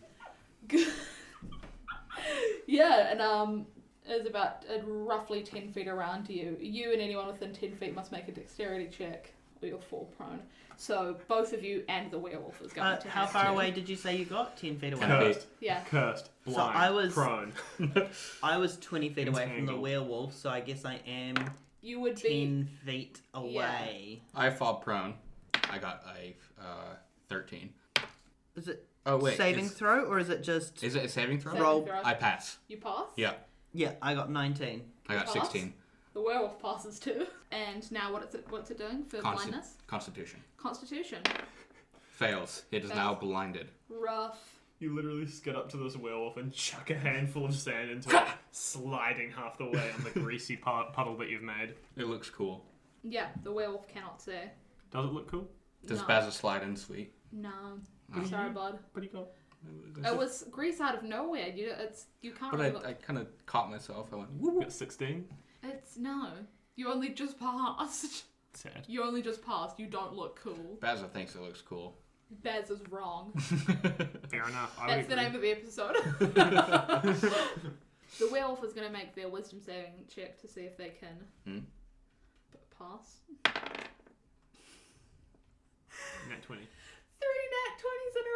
yeah, and is about roughly 10 feet around you. You and anyone within 10 feet must make a dexterity check, or you'll fall prone. So both of you and the werewolf is going to How have far to. away did you say you got? 10 feet away. Cursed. Yeah. Cursed. So Blind. I was- prone. I was 20 feet away from the Entangled. werewolf, so I guess I am You would 10 feet away. I fall prone. I got a 13. Is it Oh wait, saving is, throw or is it just... is it a saving throw? Saving Roll. throw. I pass. You pass. Yeah, Yeah, I got 19. I got Pass? 16. The werewolf passes too. And now what's it doing for blindness? Constitution. Constitution. Fails. It is now blinded. Rough. You literally skid up to this werewolf and chuck a handful of sand into it, sliding half the way on the greasy puddle that you've made. It looks cool. Yeah, the werewolf cannot see. Does it look cool? Does No. Bazza slide in sweet? No. Oh. Sorry, bud. What do you got? It was grease out of nowhere. You can't But really look. I kind of caught myself. I went, You woo. got 16? It's no. You only just passed. Sad. You only just passed. You don't look cool. Bazza thinks it looks cool. Baz is wrong. Fair enough. I That's would the agree. name of the episode. The werewolf is going to make their wisdom saving check to see if they can pass. Nat 20. 3 nat 20s in a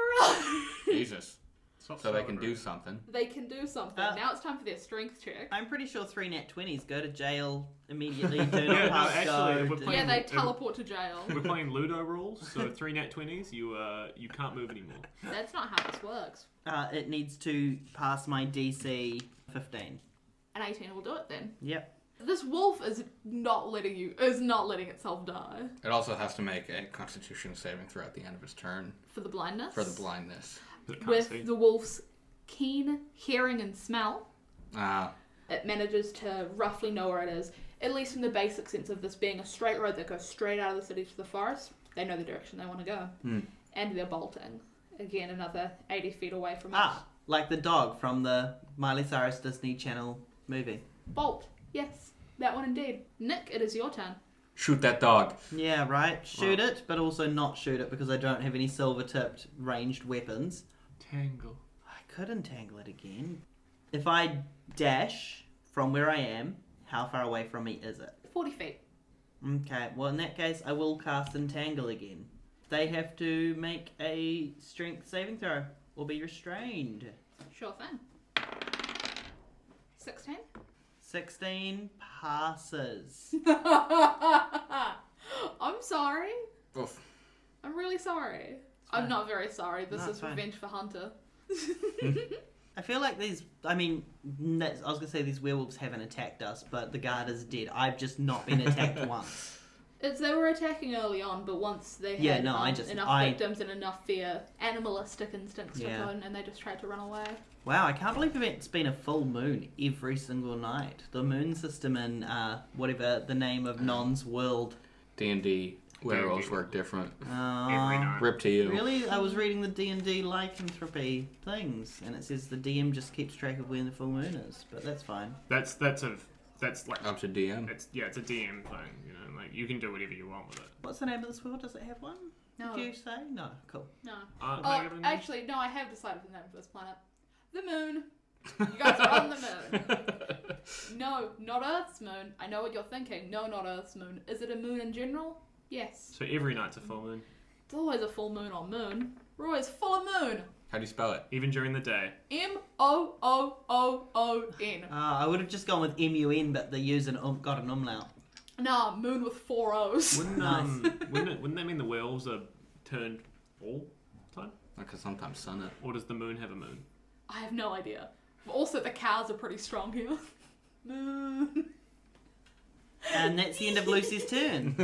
row. Jesus. Stop So they can do celebrating. something. They can do something. Now it's time for their strength check. I'm pretty sure 3 nat 20s go to jail immediately. Do Yeah, not no, pass actually, go. we're do- playing- Yeah, they teleport to jail. We're playing Ludo rules, so 3 nat 20s, you can't move anymore. That's not how this works. It needs to pass my DC 15. An 18 will do it then. Yep. This wolf is not letting itself die. It also has to make a Constitution saving throw at the end of its turn For the blindness? for the blindness. With the wolf's keen hearing and smell, Ah, it manages to roughly know where it is. At least in the basic sense of this being a straight road that goes straight out of the city to the forest. They know the direction they want to go. And they're bolting. Again, another 80 feet away from it. Like the dog from the Miley Cyrus Disney Channel movie. Bolt. Yes, that one indeed. Nick, it is your turn. shoot that dog. Yeah, right. Shoot it, but also not shoot it because I don't have any silver-tipped ranged weapons. Tangle. I could entangle it again. If I dash from where I am, how far away from me is it? 40 feet. Okay, well in that case, I will cast Entangle again. They have to make a strength saving throw or be restrained. Sure thing. 16? 16 passes. I'm sorry. Oof. I'm really sorry. I'm not very sorry. This No, is it's fine. revenge for Hunter. I feel like these, I was going to say these werewolves haven't attacked us, but the guard is dead. I've just not been attacked once. They were attacking early on, but once they had enough victims and enough fear, animalistic instincts took on, and they just tried to run away. Wow, I can't believe it's been a full moon every single night. The moon system in whatever the name of Non's world. D&D werewolves work different. Every night. Rip to you. Really? I was reading the D&D lycanthropy things, and it says the DM just keeps track of when the full moon is, but that's fine. That's like Up to DM. it's a DM thing, you know, like you can do whatever you want with it. What's the name of this world? Does it have one? No. Did you say? No. Cool. No. Megan? Actually, no, I have decided the name for this planet. The moon. You guys are on the moon. No, not Earth's moon. I know what you're thinking. No, not Earth's moon. Is it a moon in general? Yes. So every night's a full moon, It's always a full moon on moon. We're always full of moon. How do you spell it? even during the day. Moon. I would have just gone with MUN, but the user got an umlaut. Nah, moon with 4 O's. Wouldn't that mean the werewolves are turned all the time? Because sometimes sun it. Or does the moon have a moon? I have no idea. But also, the cows are pretty strong here. Moon. And that's the end of Lucy's turn.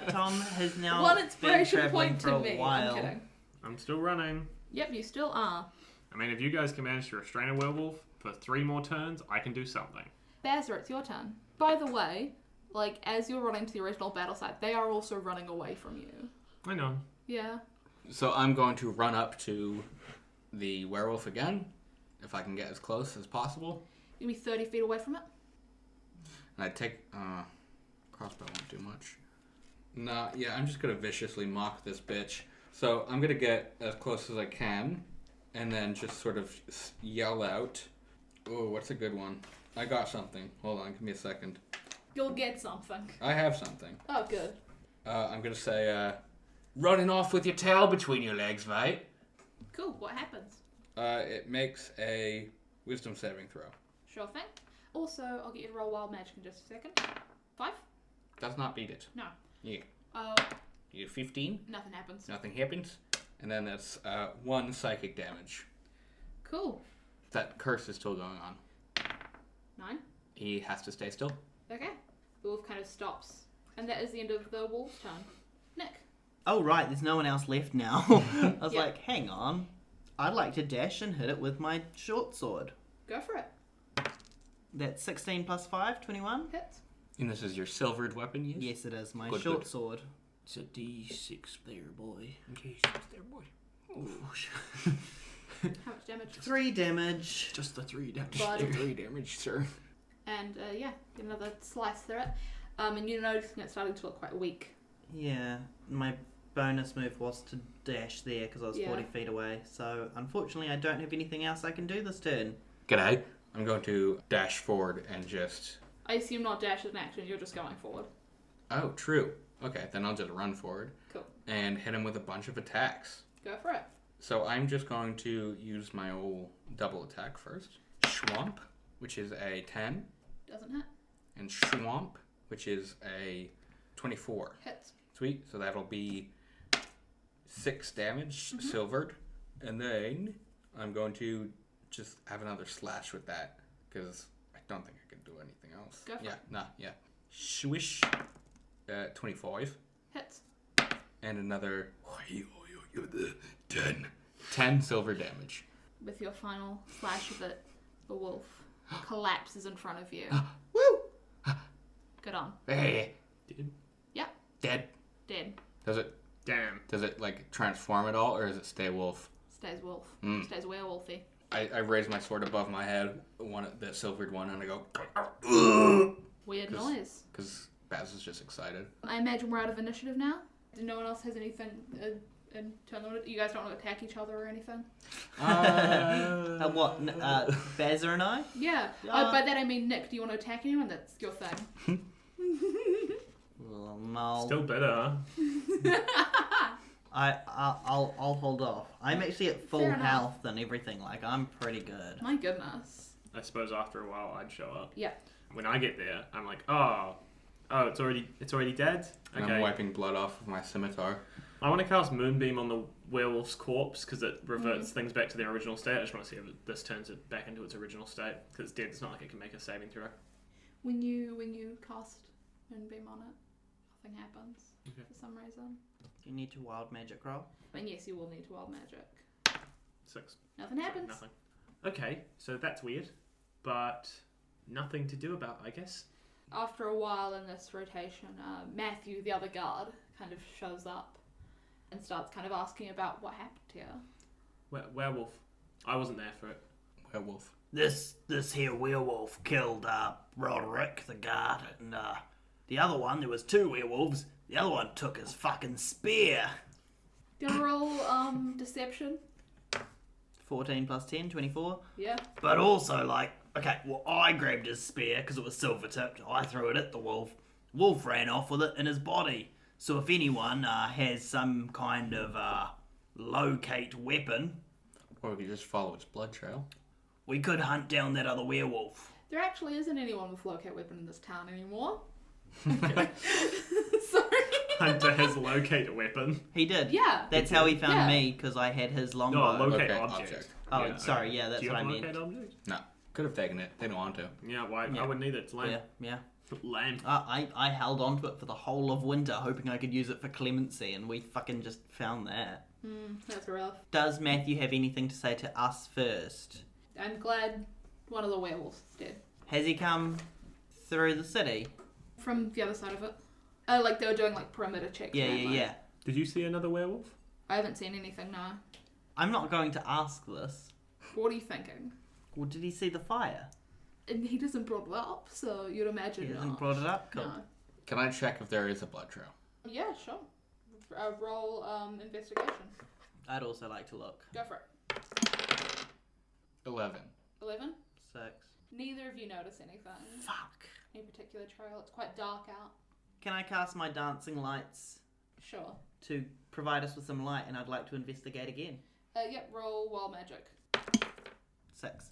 Tom has now One been inspiration traveling point for to a me. while. I'm kidding. I'm still running. Yep, you still are. I mean, if you guys can manage to restrain a werewolf for 3 more turns, I can do something. Bazza, it's your turn. By the way, like, as you're running to the original battle site, they are also running away from you. I know. Yeah. So I'm going to run up to the werewolf again, if I can get as close as possible. You'll be 30 feet away from it. And I take... crossbow won't do much. Nah, yeah, I'm just going to viciously mock this bitch. So I'm going to get as close as I can, and then just sort of yell out. Oh, what's a good one? I got something. Hold on, give me a second. You'll get something. I have something. Oh, good. I'm going to say, running off with your tail between your legs, right? Cool. What happens? It makes a wisdom saving throw. Sure thing. Also, I'll get you to roll wild magic in just a second. 5? Does not beat it. No. Yeah. Oh, You 15. nothing happens. Nothing happens. And then that's 1 psychic damage. Cool. That curse is still going on. 9. He has to stay still. Okay. The wolf kind of stops. And that is the end of the wolf's turn. Nick. Oh, right, there's no one else left now. I was Yeah. like, hang on. I'd like to dash and hit it with my short sword. Go for it. That's 16 plus 5, 21? Hits. And this is your silvered weapon, yes? Yes, it is. My Good, short good. sword. It's a D6 there, boy. Okay, there, boy. How much damage? 3 damage. Just the 3 damage. Blood. 3 damage, sir. And, yeah, get another slice through it. And you're noticing it's starting to look quite weak. Yeah, my bonus move was to dash there because I was 40 feet away. So, unfortunately, I don't have anything else I can do this turn. G'day. I'm going to dash forward and just... I assume not dash as an action, you're just going forward. Oh, true. Okay, then I'll just run forward. Cool. And hit him with a bunch of attacks. Go for it. So I'm just going to use my old double attack first. Schwamp, which is a 10. Doesn't hit. And Schwamp, which is a 24. Hits. Sweet. So that'll be 6 damage, silvered. And then I'm going to just have another slash with that, because I don't think I can do anything else. Go for yeah, it. nah, yeah. Swish. 25. Hits. And another 10. 10 silver damage. With your final slash of it, the wolf collapses in front of you. Woo! Good on. Hey. Dude. Yep. Dead. Dead. Damn. Does it like transform at all, or does it stay wolf? Stays wolf. Mm. Stays werewolfy. I raise my sword above my head, the silvered one, and I go. Weird noise. Because Baz is just excited. I imagine we're out of initiative now. No one else has anything internal. You guys don't want to attack each other or anything? What? Bazza and I? Yeah. By that I mean, Nick, do you want to attack anyone? That's your thing. Well, no. Still better. I'll hold off. I'm actually at full Fair enough. health and everything. Like, I'm pretty good. My goodness. I suppose after a while I'd show up. Yeah. When I get there, I'm like, oh, it's already dead. And Okay. I'm wiping blood off of my scimitar. I want to cast Moonbeam on the werewolf's corpse because it reverts things back to their original state. I just want to see if this turns it back into its original state because it's dead. It's not like it can make a saving throw. When you cast Moonbeam on it, nothing happens Okay. for some reason. Do you need to wild magic roll? And yes, you will need to wild magic. 6. Nothing So happens. nothing. Okay, so that's weird, but nothing to do about, I guess. After a while in this rotation, Matthew, the other guard, kind of shows up and starts kind of asking about what happened here. Werewolf. I wasn't there for it. Werewolf. This here werewolf killed Roderick, the guard, and the other one, there was 2 werewolves. The other one took his fucking spear. Do you want to roll deception? 14 plus 10, 24. Yeah. But also, like, okay, well, I grabbed his spear because it was silver tipped. I threw it at the wolf. Wolf ran off with it in his body. So if anyone has some kind of locate weapon, Or we could just follow its blood trail. we could hunt down that other werewolf. There actually isn't anyone with locate weapon in this town anymore. Sorry. Hunter has locate a weapon. He did. Yeah. That's how he found Yeah. me, because I had his No, longbow. locate Locate object. object. Oh, Yeah, sorry, okay. yeah, that's Do you what I have meant. locate object? No. Could have taken it. They don't want to. Yeah, why? Yeah. I wouldn't either. It's lame. Yeah. Lame. I held on to it for the whole of winter, hoping I could use it for clemency, and we fucking just found that. That's rough. Does Matthew have anything to say to us first? I'm glad one of the werewolves is dead. Has he come through the city? From the other side of it. Like they were doing like perimeter checks. Yeah, and yeah, like, yeah. Did you see another werewolf? I haven't seen anything, no. I'm not going to ask this. What are you thinking? Well, did he see the fire? And he doesn't brought it up, so you'd imagine He not. hasn't brought it up? Cool. No. Can I check if there is a blood trail? Yeah, sure. Roll investigation. I'd also like to look. Go for it. 11. 11? 6. Neither of you notice anything. Fuck. Any particular trail? It's quite dark out. Can I cast my dancing lights Sure. to provide us with some light, and I'd like to investigate again? Yep, roll wild magic. 6.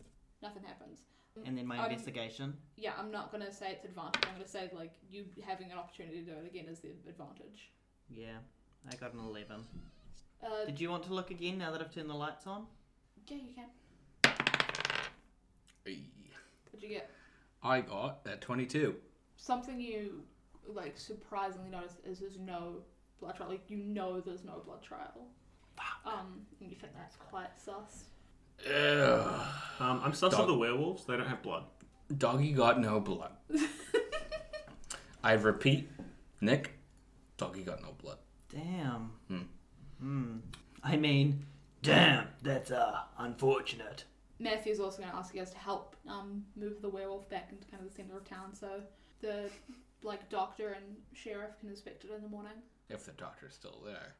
Nothing happens. And then my investigation. Yeah, I'm not going to say it's advantage. I'm going to say, like, you having an opportunity to do it again is the advantage. Yeah, I got an 11. Did Did you want to look again now that I've turned the lights on? Yeah, you can. Hey. What'd you get? I got a 22. Something you, like, surprisingly notice is there's no blood trail. Like, you know there's no blood trail. And you think that's quite sus. Ugh. I'm sus Dog. of the werewolves. They don't have blood. Doggy got no blood. I repeat, Nick, doggy got no blood. Damn. Hmm. I mean, Damn, that's unfortunate. Matthew's also going to ask you guys to help move the werewolf back into kind of the centre of town so the, like, doctor and sheriff can inspect it in the morning. If the doctor's still there.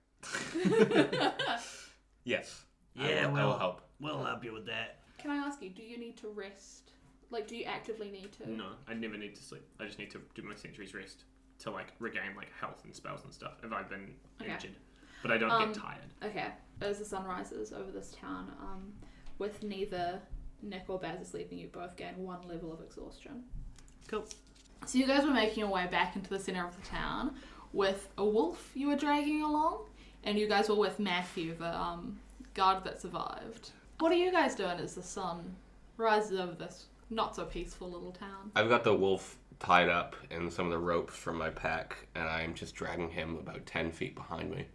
Yes. Yeah, I will well, help. we'll help you with that. Can I ask you, do you need to rest? Like, do you actively need to? No, I never need to sleep. I just need to do my sentry's rest to like regain like health and spells and stuff if I've been Okay. injured. But I don't get tired. Okay. As the sun rises over this town, with neither Nick or Bazza sleeping, you both gain 1 level of exhaustion. cool. So you guys were making your way back into the centre of the town with a wolf you were dragging along, and you guys were with Matthew, the guard that survived. What are you guys doing as the sun rises over this not so peaceful little town. I've got the wolf tied up in some of the ropes from my pack, and I'm just dragging him about 10 feet behind me.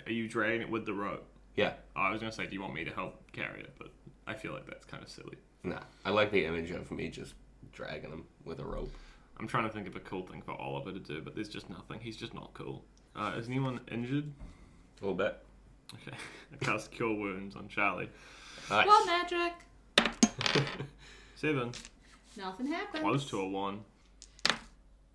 Are you dragging it with the rope? Yeah. Oh, I was going to say, do you want me to help carry it? But I feel like that's kind of silly. Nah, I like the image of me just dragging him with a rope. I'm trying to think of a cool thing for Oliver to do, but there's just nothing. He's just not cool. Is anyone injured? A little bit. Okay. I cast Cure Wounds on Charlie. Nice. Blood magic. 7. Nothing happens. Close to a 1.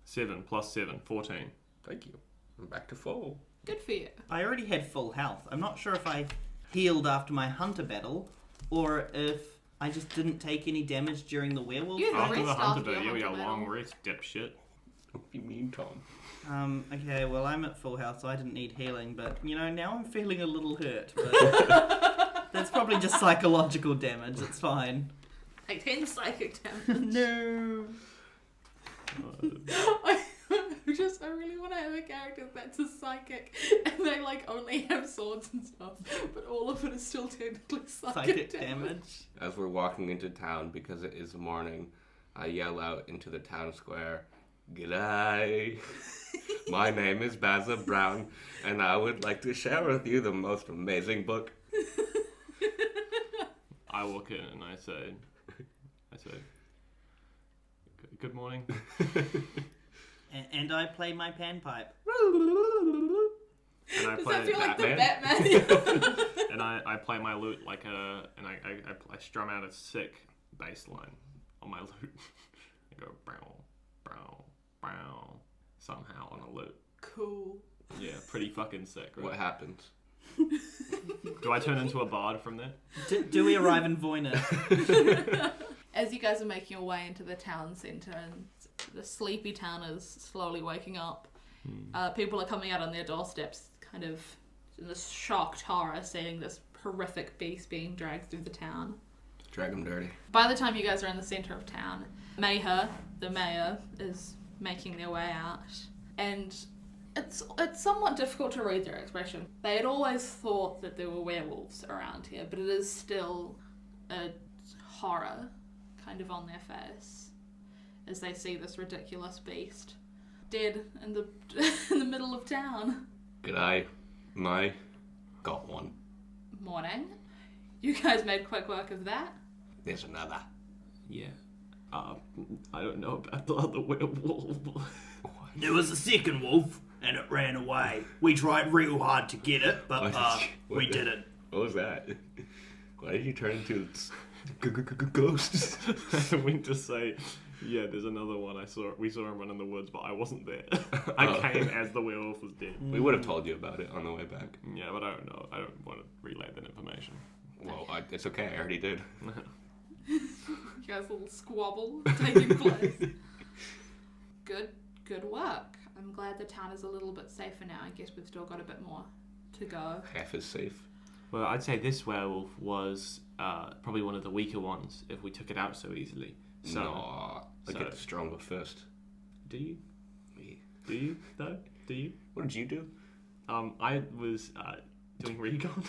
7 plus 7, 14. Thank you. I'm back to full. Good for you. I already had full health. I'm not sure if I healed after my hunter battle or if I just didn't take any damage during the werewolf You fight. After the rest hunter after bit, your yeah, we got a hunter long battle. rest, dipshit. What do you mean, Tom? Okay, well, I'm at full health, so I didn't need healing, but, now I'm feeling a little hurt. But that's probably just psychological damage. It's fine. 18 psychic damage. No. I really want to have a character that's a psychic, and they only have swords and stuff, but all of it is still technically psychic damage. As we're walking into town, because it is morning, I yell out into the town square, "G'day! My name is Bazza Brown, and I would like to share with you the most amazing book." I walk in and I say, good morning. And I play my panpipe. And I Does play that feel like the Batman. Batman? And I play my lute and I strum out a sick bass line on my lute. I go brow, brow, brow, somehow on a lute. Cool. Yeah, pretty fucking sick, right? What happens? Do I turn into a bard from there? Do we arrive in Voynich? As you guys are making your way into the town centre and the sleepy town is slowly waking up, people are coming out on their doorsteps, kind of in this shocked horror, seeing this horrific beast being dragged through the town. Drag him dirty. By the time you guys are in the centre of town, Mayher, the mayor, is making their way out, and it's somewhat difficult to read their expression. They had always thought that there were werewolves around here, but it is still a horror kind of on their face as they see this ridiculous beast dead in the in the middle of town. G'day. My. Got one. Morning. You guys made quick work of that. There's another. Yeah. I don't know about the other werewolf. There was a second wolf, and it ran away. We tried real hard to get it, but we didn't. What was that? Why did you turn into ghosts? I went to say, yeah, there's another one. We saw him run in the woods, but I wasn't there. I came as the werewolf was dead. We would have told you about it on the way back. Yeah, but I don't know. I don't want to relay that information. Well, it's okay. I already did. You guys a little squabble taking place. Good work. I'm glad the town is a little bit safer now. I guess we've still got a bit more to go. Half is safe. Well, I'd say this werewolf was probably one of the weaker ones if we took it out so easily. So, No, I get stronger first. Do you? Me. Do you, though? Do you? What did you do? I was doing recon.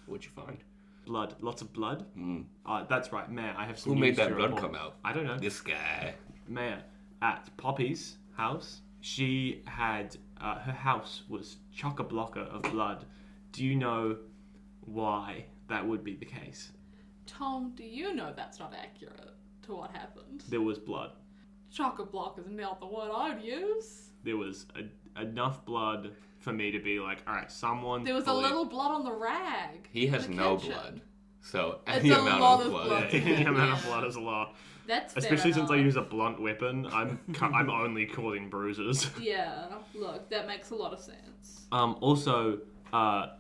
What'd you find? Blood. Lots of blood. Mm. That's right, Mayor. I have some Who made news that to blood report. come out? I don't know. This guy. Mayor, at Poppy's house, she had her house was chock-a-block of blood. Do you know why that would be the case? Tom, do you know that's not accurate to what happened? There was blood. Chock-a-block is not the word I'd use. There was enough blood for me to be like, all right, someone. There was a little blood on the rag. He has in the no kitchen. blood. So It's any a amount lot of of blood. blood. Any amount of Yeah. blood is a lot. That's fair Especially since I enough. use a blunt weapon, I'm only causing bruises. Yeah, look, that makes a lot of sense. Also,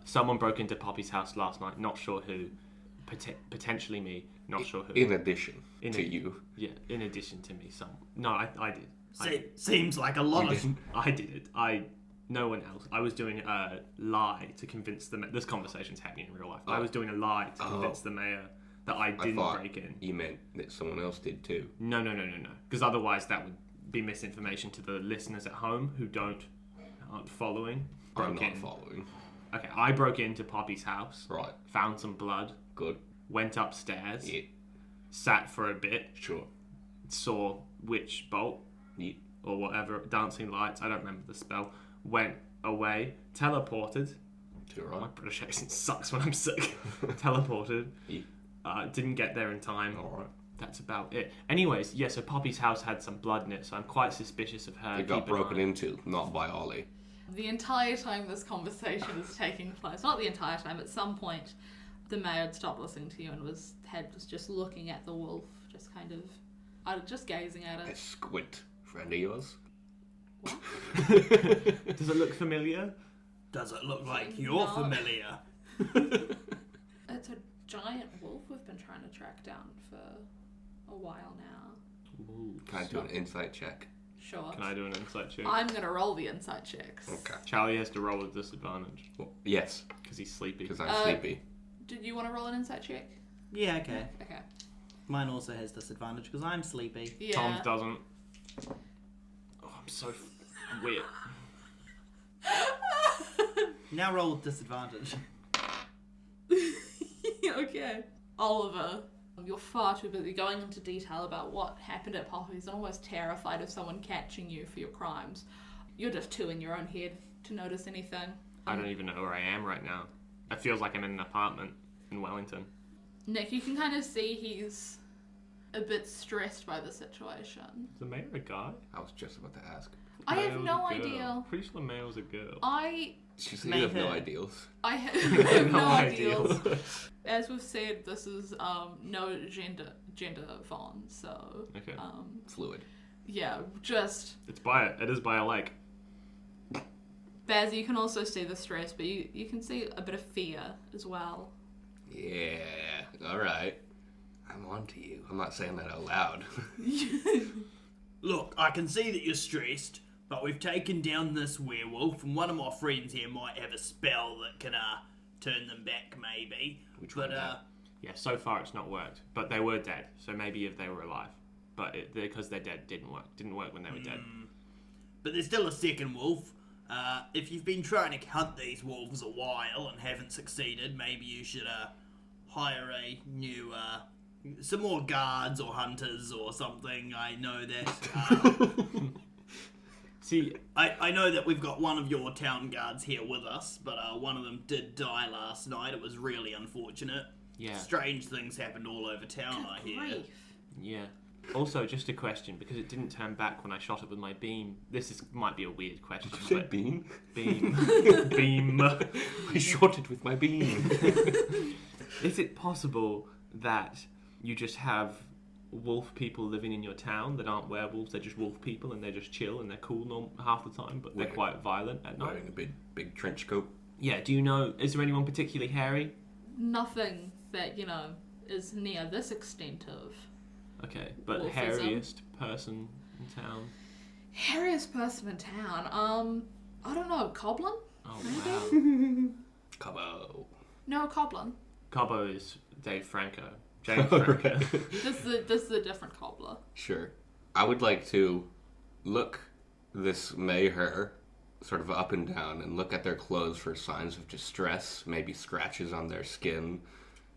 someone broke into Poppy's house last night. Not sure who. Potentially me. Not sure who. In addition to you. Yeah, in addition to me. No, I did. Seems like a lot of... I did it. No one else. I was doing a lie to convince the... This conversation's happening in real life. I was doing a lie to convince the mayor that I didn't thought break in. You meant that someone else did too. No. Because otherwise that would be misinformation to the listeners at home who aren't following. I'm Broke not in. following. Okay, I broke into Poppy's house. Right. Found some blood. Good. Went upstairs. Yeah. sat for a bit, Sure. saw witch bolt Yeet. or whatever, dancing lights, I don't remember the spell, went away, teleported. You're My right. British accent sucks when I'm sick. Teleported. Yeet. Didn't get there in time. Alright. That's about it. Anyways, yeah, so Poppy's house had some blood in it, so I'm quite suspicious of her. It got Keep an broken eye. into, not by Ollie. The entire time this conversation is taking place, not the entire time, at some point, the mayor had stopped listening to you and was just looking at the wolf, just kind of, just gazing at A it. squint friend of yours. What? Does it look familiar? Does it look like you're No. familiar? It's a giant wolf we've been trying to track down for a while now. Ooh. Can I do an insight check? Sure. Can I do an insight check? I'm gonna roll the insight checks. Okay. Charlie has to roll with disadvantage Well, yes, because he's sleepy. because I'm sleepy. Did you want to roll an insight check? Yeah, okay. Okay. Mine also has disadvantage because I'm sleepy. Yeah. Tom's doesn't. Oh, I'm so weird. Now roll with disadvantage. Okay. Oliver, you're far too busy going into detail about what happened at Poppy's and almost terrified of someone catching you for your crimes. You're just too in your own head to notice anything. I don't even know where I am right now. It feels like I'm in an apartment in Wellington. Nick, you can kind of see he's a bit stressed by the situation. Is the mayor a guy? I was just about to ask. I have Mayor's no a girl. idea. Pretty sure the mayor's a girl. I She said you have no Mayhem. ideals. have no No ideals. As we've said, this is no gender Vaughn, so Okay. Fluid. yeah, just It is by a lake. Bazza, you can also see the stress, but you can see a bit of fear as well. Yeah. All right. I'm on to you. I'm not saying that out loud. Look, I can see that you're stressed, but we've taken down this werewolf, and one of my friends here might have a spell that can turn them back, maybe. We tried that. Yeah, so far it's not worked. But they were dead, so maybe if they were alive. But because they're dead, didn't work. Didn't work when they were dead. But there's still a second wolf. If you've been trying to hunt these wolves a while and haven't succeeded, maybe you should hire a new, some more guards or hunters or something. I know that. See, I know that we've got one of your town guards here with us, but one of them did die last night. It was really unfortunate. yeah, Strange things happened all over town, I hear. Grief. yeah. Also, just a question, because it didn't turn back when I shot it with my beam. Might be a weird question, Did you say but beam? beam. Beam. I shot it with my beam. Is it possible that you just have wolf people living in your town that aren't werewolves? They're just wolf people and they're just chill and they're cool half the time, but they're Weird. quite violent at night. Wearing a big trench coat. Yeah, do you know, is there anyone particularly hairy? Nothing that, is near this extent of Okay, but Wolfism. hairiest person in town? hairiest person in town. I don't know, Coblin? Oh, Maybe? wow. Cabo. No, Coblin. Cobbo is Dave Franco. James Franco. This is a different cobbler. Sure. I would like to look this mayor sort of up and down and look at their clothes for signs of distress, maybe scratches on their skin,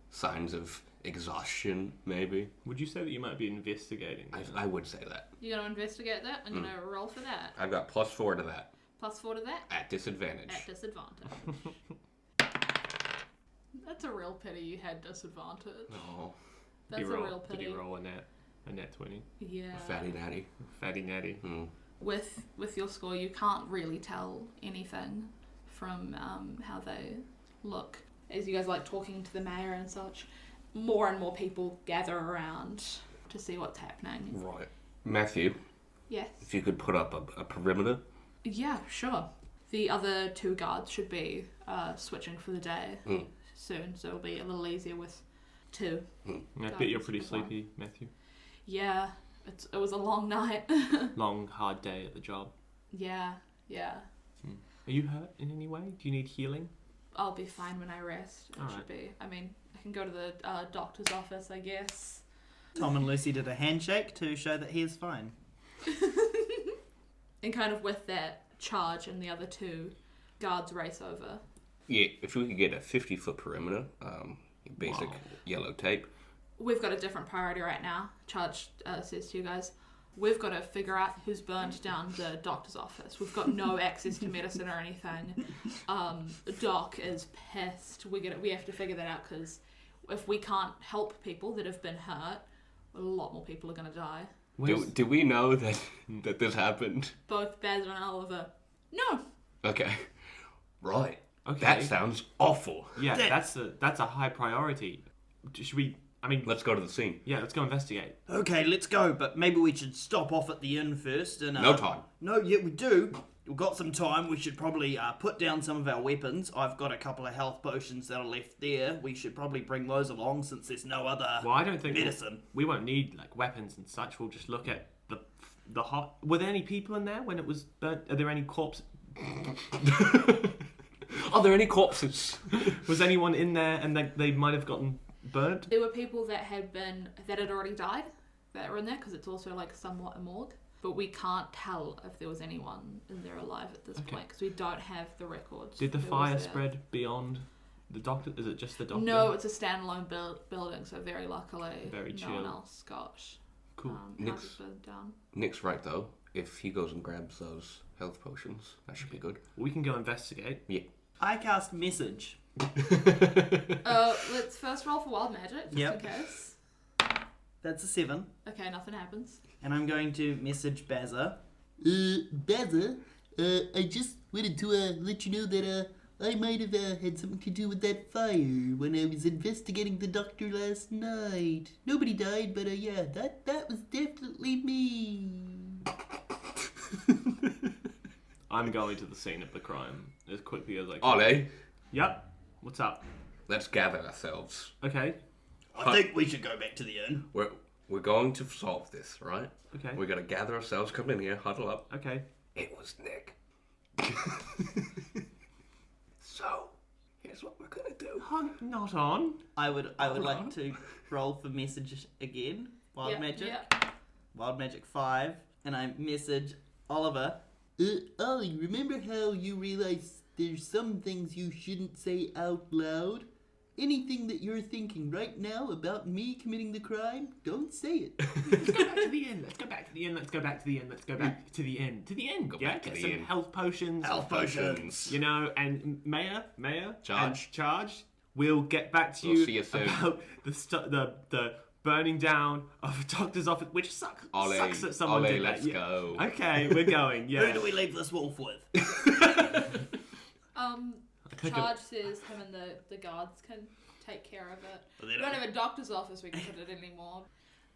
signs of exhaustion, maybe. Would you say that you might be investigating? I would say that. You gonna investigate that? I'm gonna roll for that. I've got +4 to that +4 to that? at disadvantage. At disadvantage. That's a real pity you had disadvantage. Oh, That's Did a you roll, real Did pity. you roll a net 20? Yeah. fatty natty. Fatty natty. Mm. With your score, you can't really tell anything from how they look. As you guys like talking to the mayor and such, more and more people gather around to see what's happening. Right. Matthew, Yes. if you could put up a perimeter. Yeah, sure. The other 2 guards should be switching for the day soon, so it'll be a little easier with 2. I bet you're pretty sleepy, Matthew. Yeah, it was a long night. Long, hard day at the job. Yeah. Are you hurt in any way? Do you need healing? I'll be fine when I rest. It should be. I mean, I can go to the doctor's office, I guess. Tom and Lucy did a handshake to show that he is fine. And kind of with that charge and the other 2 guards race over. Yeah, if we could get a 50-foot perimeter, basic Wow. yellow tape, we've got a different priority right now. Charge says to you guys, we've got to figure out who's burned down the doctor's office. We've got no access to medicine or anything. Doc is pissed. We have to figure that out because if we can't help people that have been hurt, a lot more people are going to die. Do we know that this happened? Both Bazza and Olivor. No. Okay. Right. Okay. That sounds awful. Yeah, that's a high priority. Should we? I mean, Let's go to the scene. yeah, let's go investigate. Okay, let's go, but maybe we should stop off at the inn first and... No time. No, yeah, we do. We've got some time. We should probably put down some of our weapons. I've got a couple of health potions that are left there. We should probably bring those along since there's no other Well, I don't think medicine. we won't need like weapons and such. We'll just look at the hot. Were there any people in there when it was burnt? Are there any corpses? Are there any corpses? Was anyone in there and they might have gotten burnt? There were people that had already died that were in there because it's also like somewhat a morgue. But we can't tell if there was anyone in there alive at this point because we don't have the records. Did the Who was fire there. spread beyond the doctor? Is it just the doctor? No, it's a standalone building, so very luckily Very no chill. one else got Cool. houses burned down. Nick's right, though. If he goes and grabs those health potions, that should be good. We can go investigate. Yeah. I cast message. Let's first roll for wild magic, just Yep. in case. That's a 7. Okay, nothing happens. And I'm going to message Bazza. Bazza, I just wanted to let you know that I might have had something to do with that fire when I was investigating the doctor last night. Nobody died, but yeah, that was definitely me. I'm going to the scene of the crime as quickly as I can. Ollie, Yep. What's up? let's gather ourselves. Okay. I think we should go back to the inn. We're going to solve this, right? Okay. We're going to gather ourselves, come in here, huddle up. Okay. It was Nick. So, here's what we're going to do. Not on. I would like to roll for message again. Wild magic. Yeah. Wild magic 5. And I message Olivor. Ollie, remember how you realize there's some things you shouldn't say out loud? Anything that you're thinking right now about me committing the crime, don't say it. Let's go back to the inn. Let's go back to the inn. Let's go back to the inn. Let's go back to the inn. To the inn. Go yeah, back to get the some inn. health potions. Health potions. You know, and Mayor, Charge. and Charge. We'll get back to We'll you see you soon. about the burning down of a doctor's office, which sucks that someone Ollie, did that. let's Yeah. go. Okay, we're going. Yeah. Who do we leave this wolf with? Charge says him and the guards can take care of it. But We they don't don't- have a doctor's office we can put it anymore.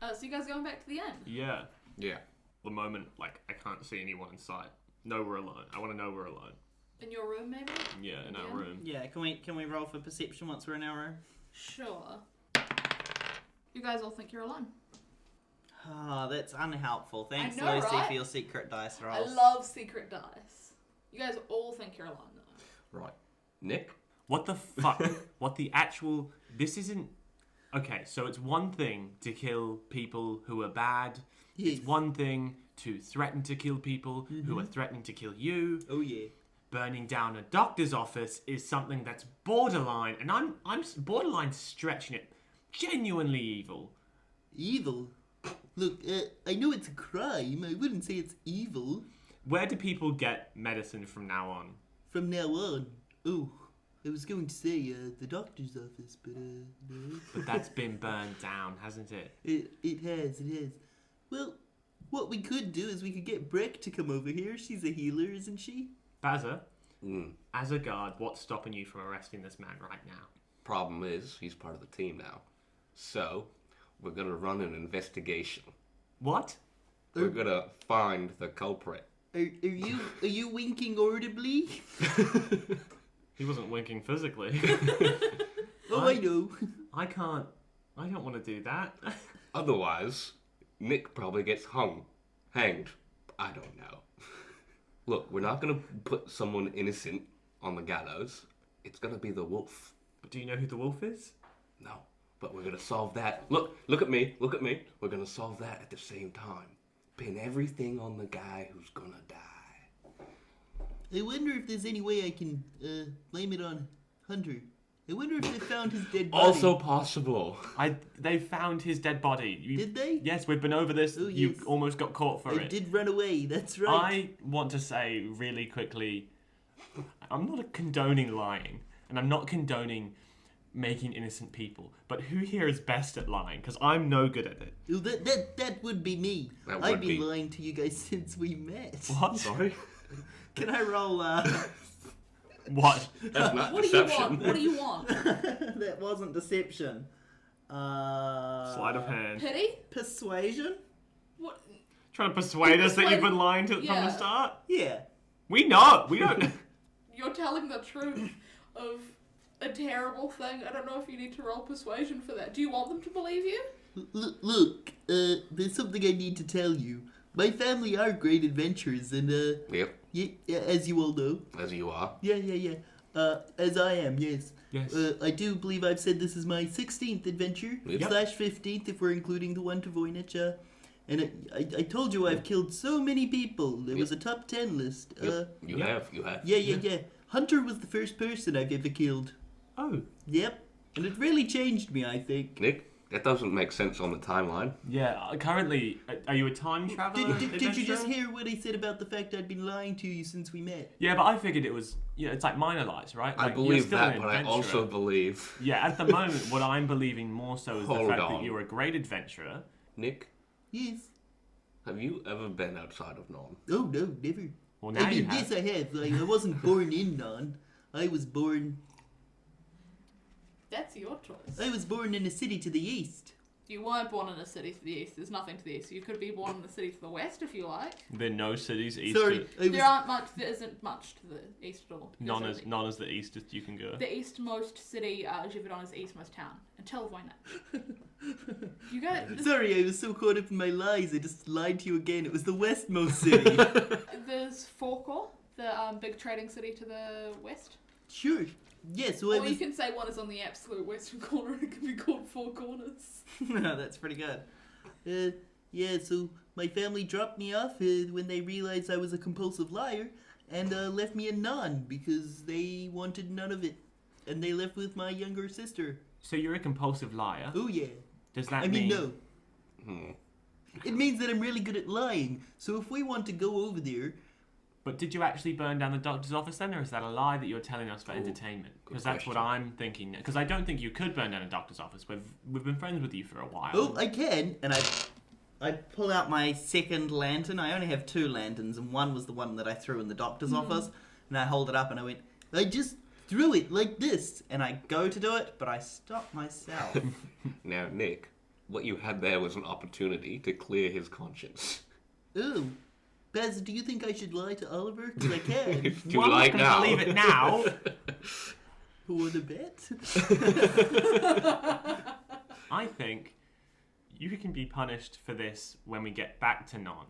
So you guys going back to the inn? Yeah. Yeah. The moment, like, I can't see anyone in sight. Know we're alone. I want to know we're alone. In your room, maybe? Yeah, in our Yeah. room. Yeah, can we roll for perception once we're in our room? Sure. You guys all think you're alone. Ah, that's unhelpful. Thanks, I know, Lucy, right? for your secret dice I rolls. love secret dice. You guys all think you're alone, though. Right. Nick? What the fuck? What the actual... This isn't... Okay, so it's one thing to kill people who are bad. Yes. It's one thing to threaten to kill people who are threatening to kill you. Oh, yeah. Burning down a doctor's office is something that's borderline, and I'm borderline stretching it, genuinely evil. Evil? Look, I know it's a crime. I wouldn't say it's evil. Where do people get medicine from now on? From now on. Oh, I was going to say the doctor's office, but no. But that's been burned down, hasn't it? It has. Well, what we could do is we could get Breck to come over here. She's a healer, isn't she? Bazza, Mm. as a guard, what's stopping you from arresting this man right now? Problem is, he's part of the team now. So, we're going to run an investigation. What? We're going to find the culprit. Are you winking audibly? He wasn't winking physically. Oh, I know. I don't want to do that. Otherwise, Nick probably gets hanged. I don't know. Look, we're not going to put someone innocent on the gallows. It's going to be the wolf. But do you know who the wolf is? No, but we're going to solve that. Look at me. We're going to solve that at the same time. Pin everything on the guy who's going to die. I wonder if there's any way I can blame it on Hunter. I wonder if they found his dead body. Also possible. They found his dead body. Did they? Yes, we've been over this. Oh, You yes. almost got caught for I it. did run away, that's right. I want to say really quickly, I'm not condoning lying, and I'm not condoning making innocent people, but who here is best at lying? Because I'm no good at it. Oh, that would be me. That I've would been be. lying to you guys since we met. What? Sorry? Can I roll, What? That's not What do you deception. want? What do you want? that wasn't deception. Sleight of hand. Pity? Persuasion? What? Trying to persuade us that you've been lying from the Yeah. start? Yeah. We know. We don't. You're telling the truth of a terrible thing. I don't know if you need to roll persuasion for that. Do you want them to believe you? Look, there's something I need to tell you. My family are great adventurers, and, Yep, yeah, as you all know. as you are. Yeah. As I am, yes. Yes. I do believe I've said this is my 16th adventure, Yep. slash 15th if we're including the one to Voynich. And I told you I've killed so many people. There was a top 10 list. Yep. You have. Yeah. Hunter was the first person I've ever killed. Oh. Yep. And it really changed me, I think. Nick, that doesn't make sense on the timeline. Yeah. Currently, are you a time traveler? Did you just adventurer? hear what I said about the fact I'd been lying to you since we met? Yeah, but I figured it was. It's like minor lies, right? I Like, you're believe still that, an but I adventurer. also believe... Yeah, at the moment, what I'm believing more so is the Hold fact on. that you're a great adventurer. Nick, Yes. have you ever been outside of Norm? Oh, no, never. Well, now I you mean, have. yes, I have. Like, I wasn't born in Non. I was born That's your choice. I was born in a city to the east. You weren't born in a city to the east. There's nothing to the east. You could be born in a city to the west if you like. There are no cities east. Sorry, I was... There isn't much to the east at all. None There's as none as the eastest you can go. the eastmost city, Givaudan, is the eastmost town. Until Voynich. You go. Sorry, I was so caught up in my lies, I just lied to you again. It was the westmost city. There's Forkor, the big trading city to the west. Sure. Yeah, so I Or was... you can say one is on the absolute western corner and it can be called Four Corners. That's pretty good. Yeah, so my family dropped me off when they realized I was a compulsive liar and left me in Non because they wanted none of it. And they left with my younger sister. So you're a compulsive liar. Oh, yeah. Does that I mean, mean no. It means that I'm really good at lying. So if we want to go over there... But did you actually burn down the doctor's office then, or is that a lie that you're telling us for entertainment? Because that's what I'm thinking. Because I don't think you could burn down a doctor's office. We've been friends with you for a while. Oh, I can. And I pull out my second lantern. I only have 2 lanterns, and one was the one that I threw in the doctor's office. And I hold it up and I went, I just threw it like this. and I go to do it, but I stop myself. Now, Nick, what you had there was an opportunity to clear his conscience. Oh. Baz, do you think I should lie to Oliver? Because I can. Too Well, I'm late not gonna now. believe it now. Who want to bet? I think you can be punished for this when we get back to Non.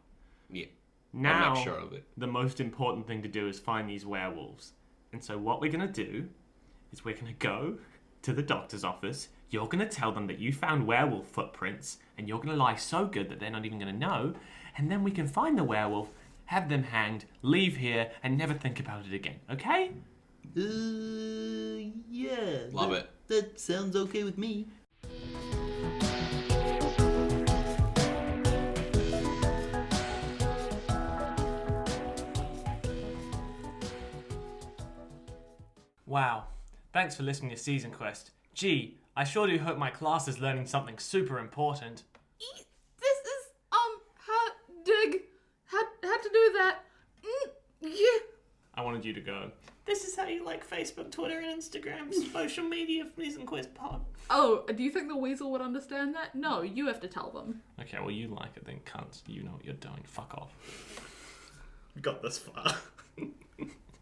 Yeah, Now, I'm not sure of it. the most important thing to do is find these werewolves. And so what we're going to do is we're going to go to the doctor's office. You're going to tell them that you found werewolf footprints, and you're going to lie so good that they're not even going to know. And then we can find the werewolf, have them hanged, leave here, and never think about it again. Okay? Yeah. Love it. That sounds okay with me. Wow. Thanks for listening to Season Quest. Gee, I sure do hope my class is learning something super important. This is, how to do that. Yeah. I wanted you to go. This is how you like Facebook, Twitter, and Instagram, social media, Season Quest pod. Oh, do you think the weasel would understand that? No, you have to tell them. Okay, well, you like it then, cunts. You know what you're doing. Fuck off. Got this far.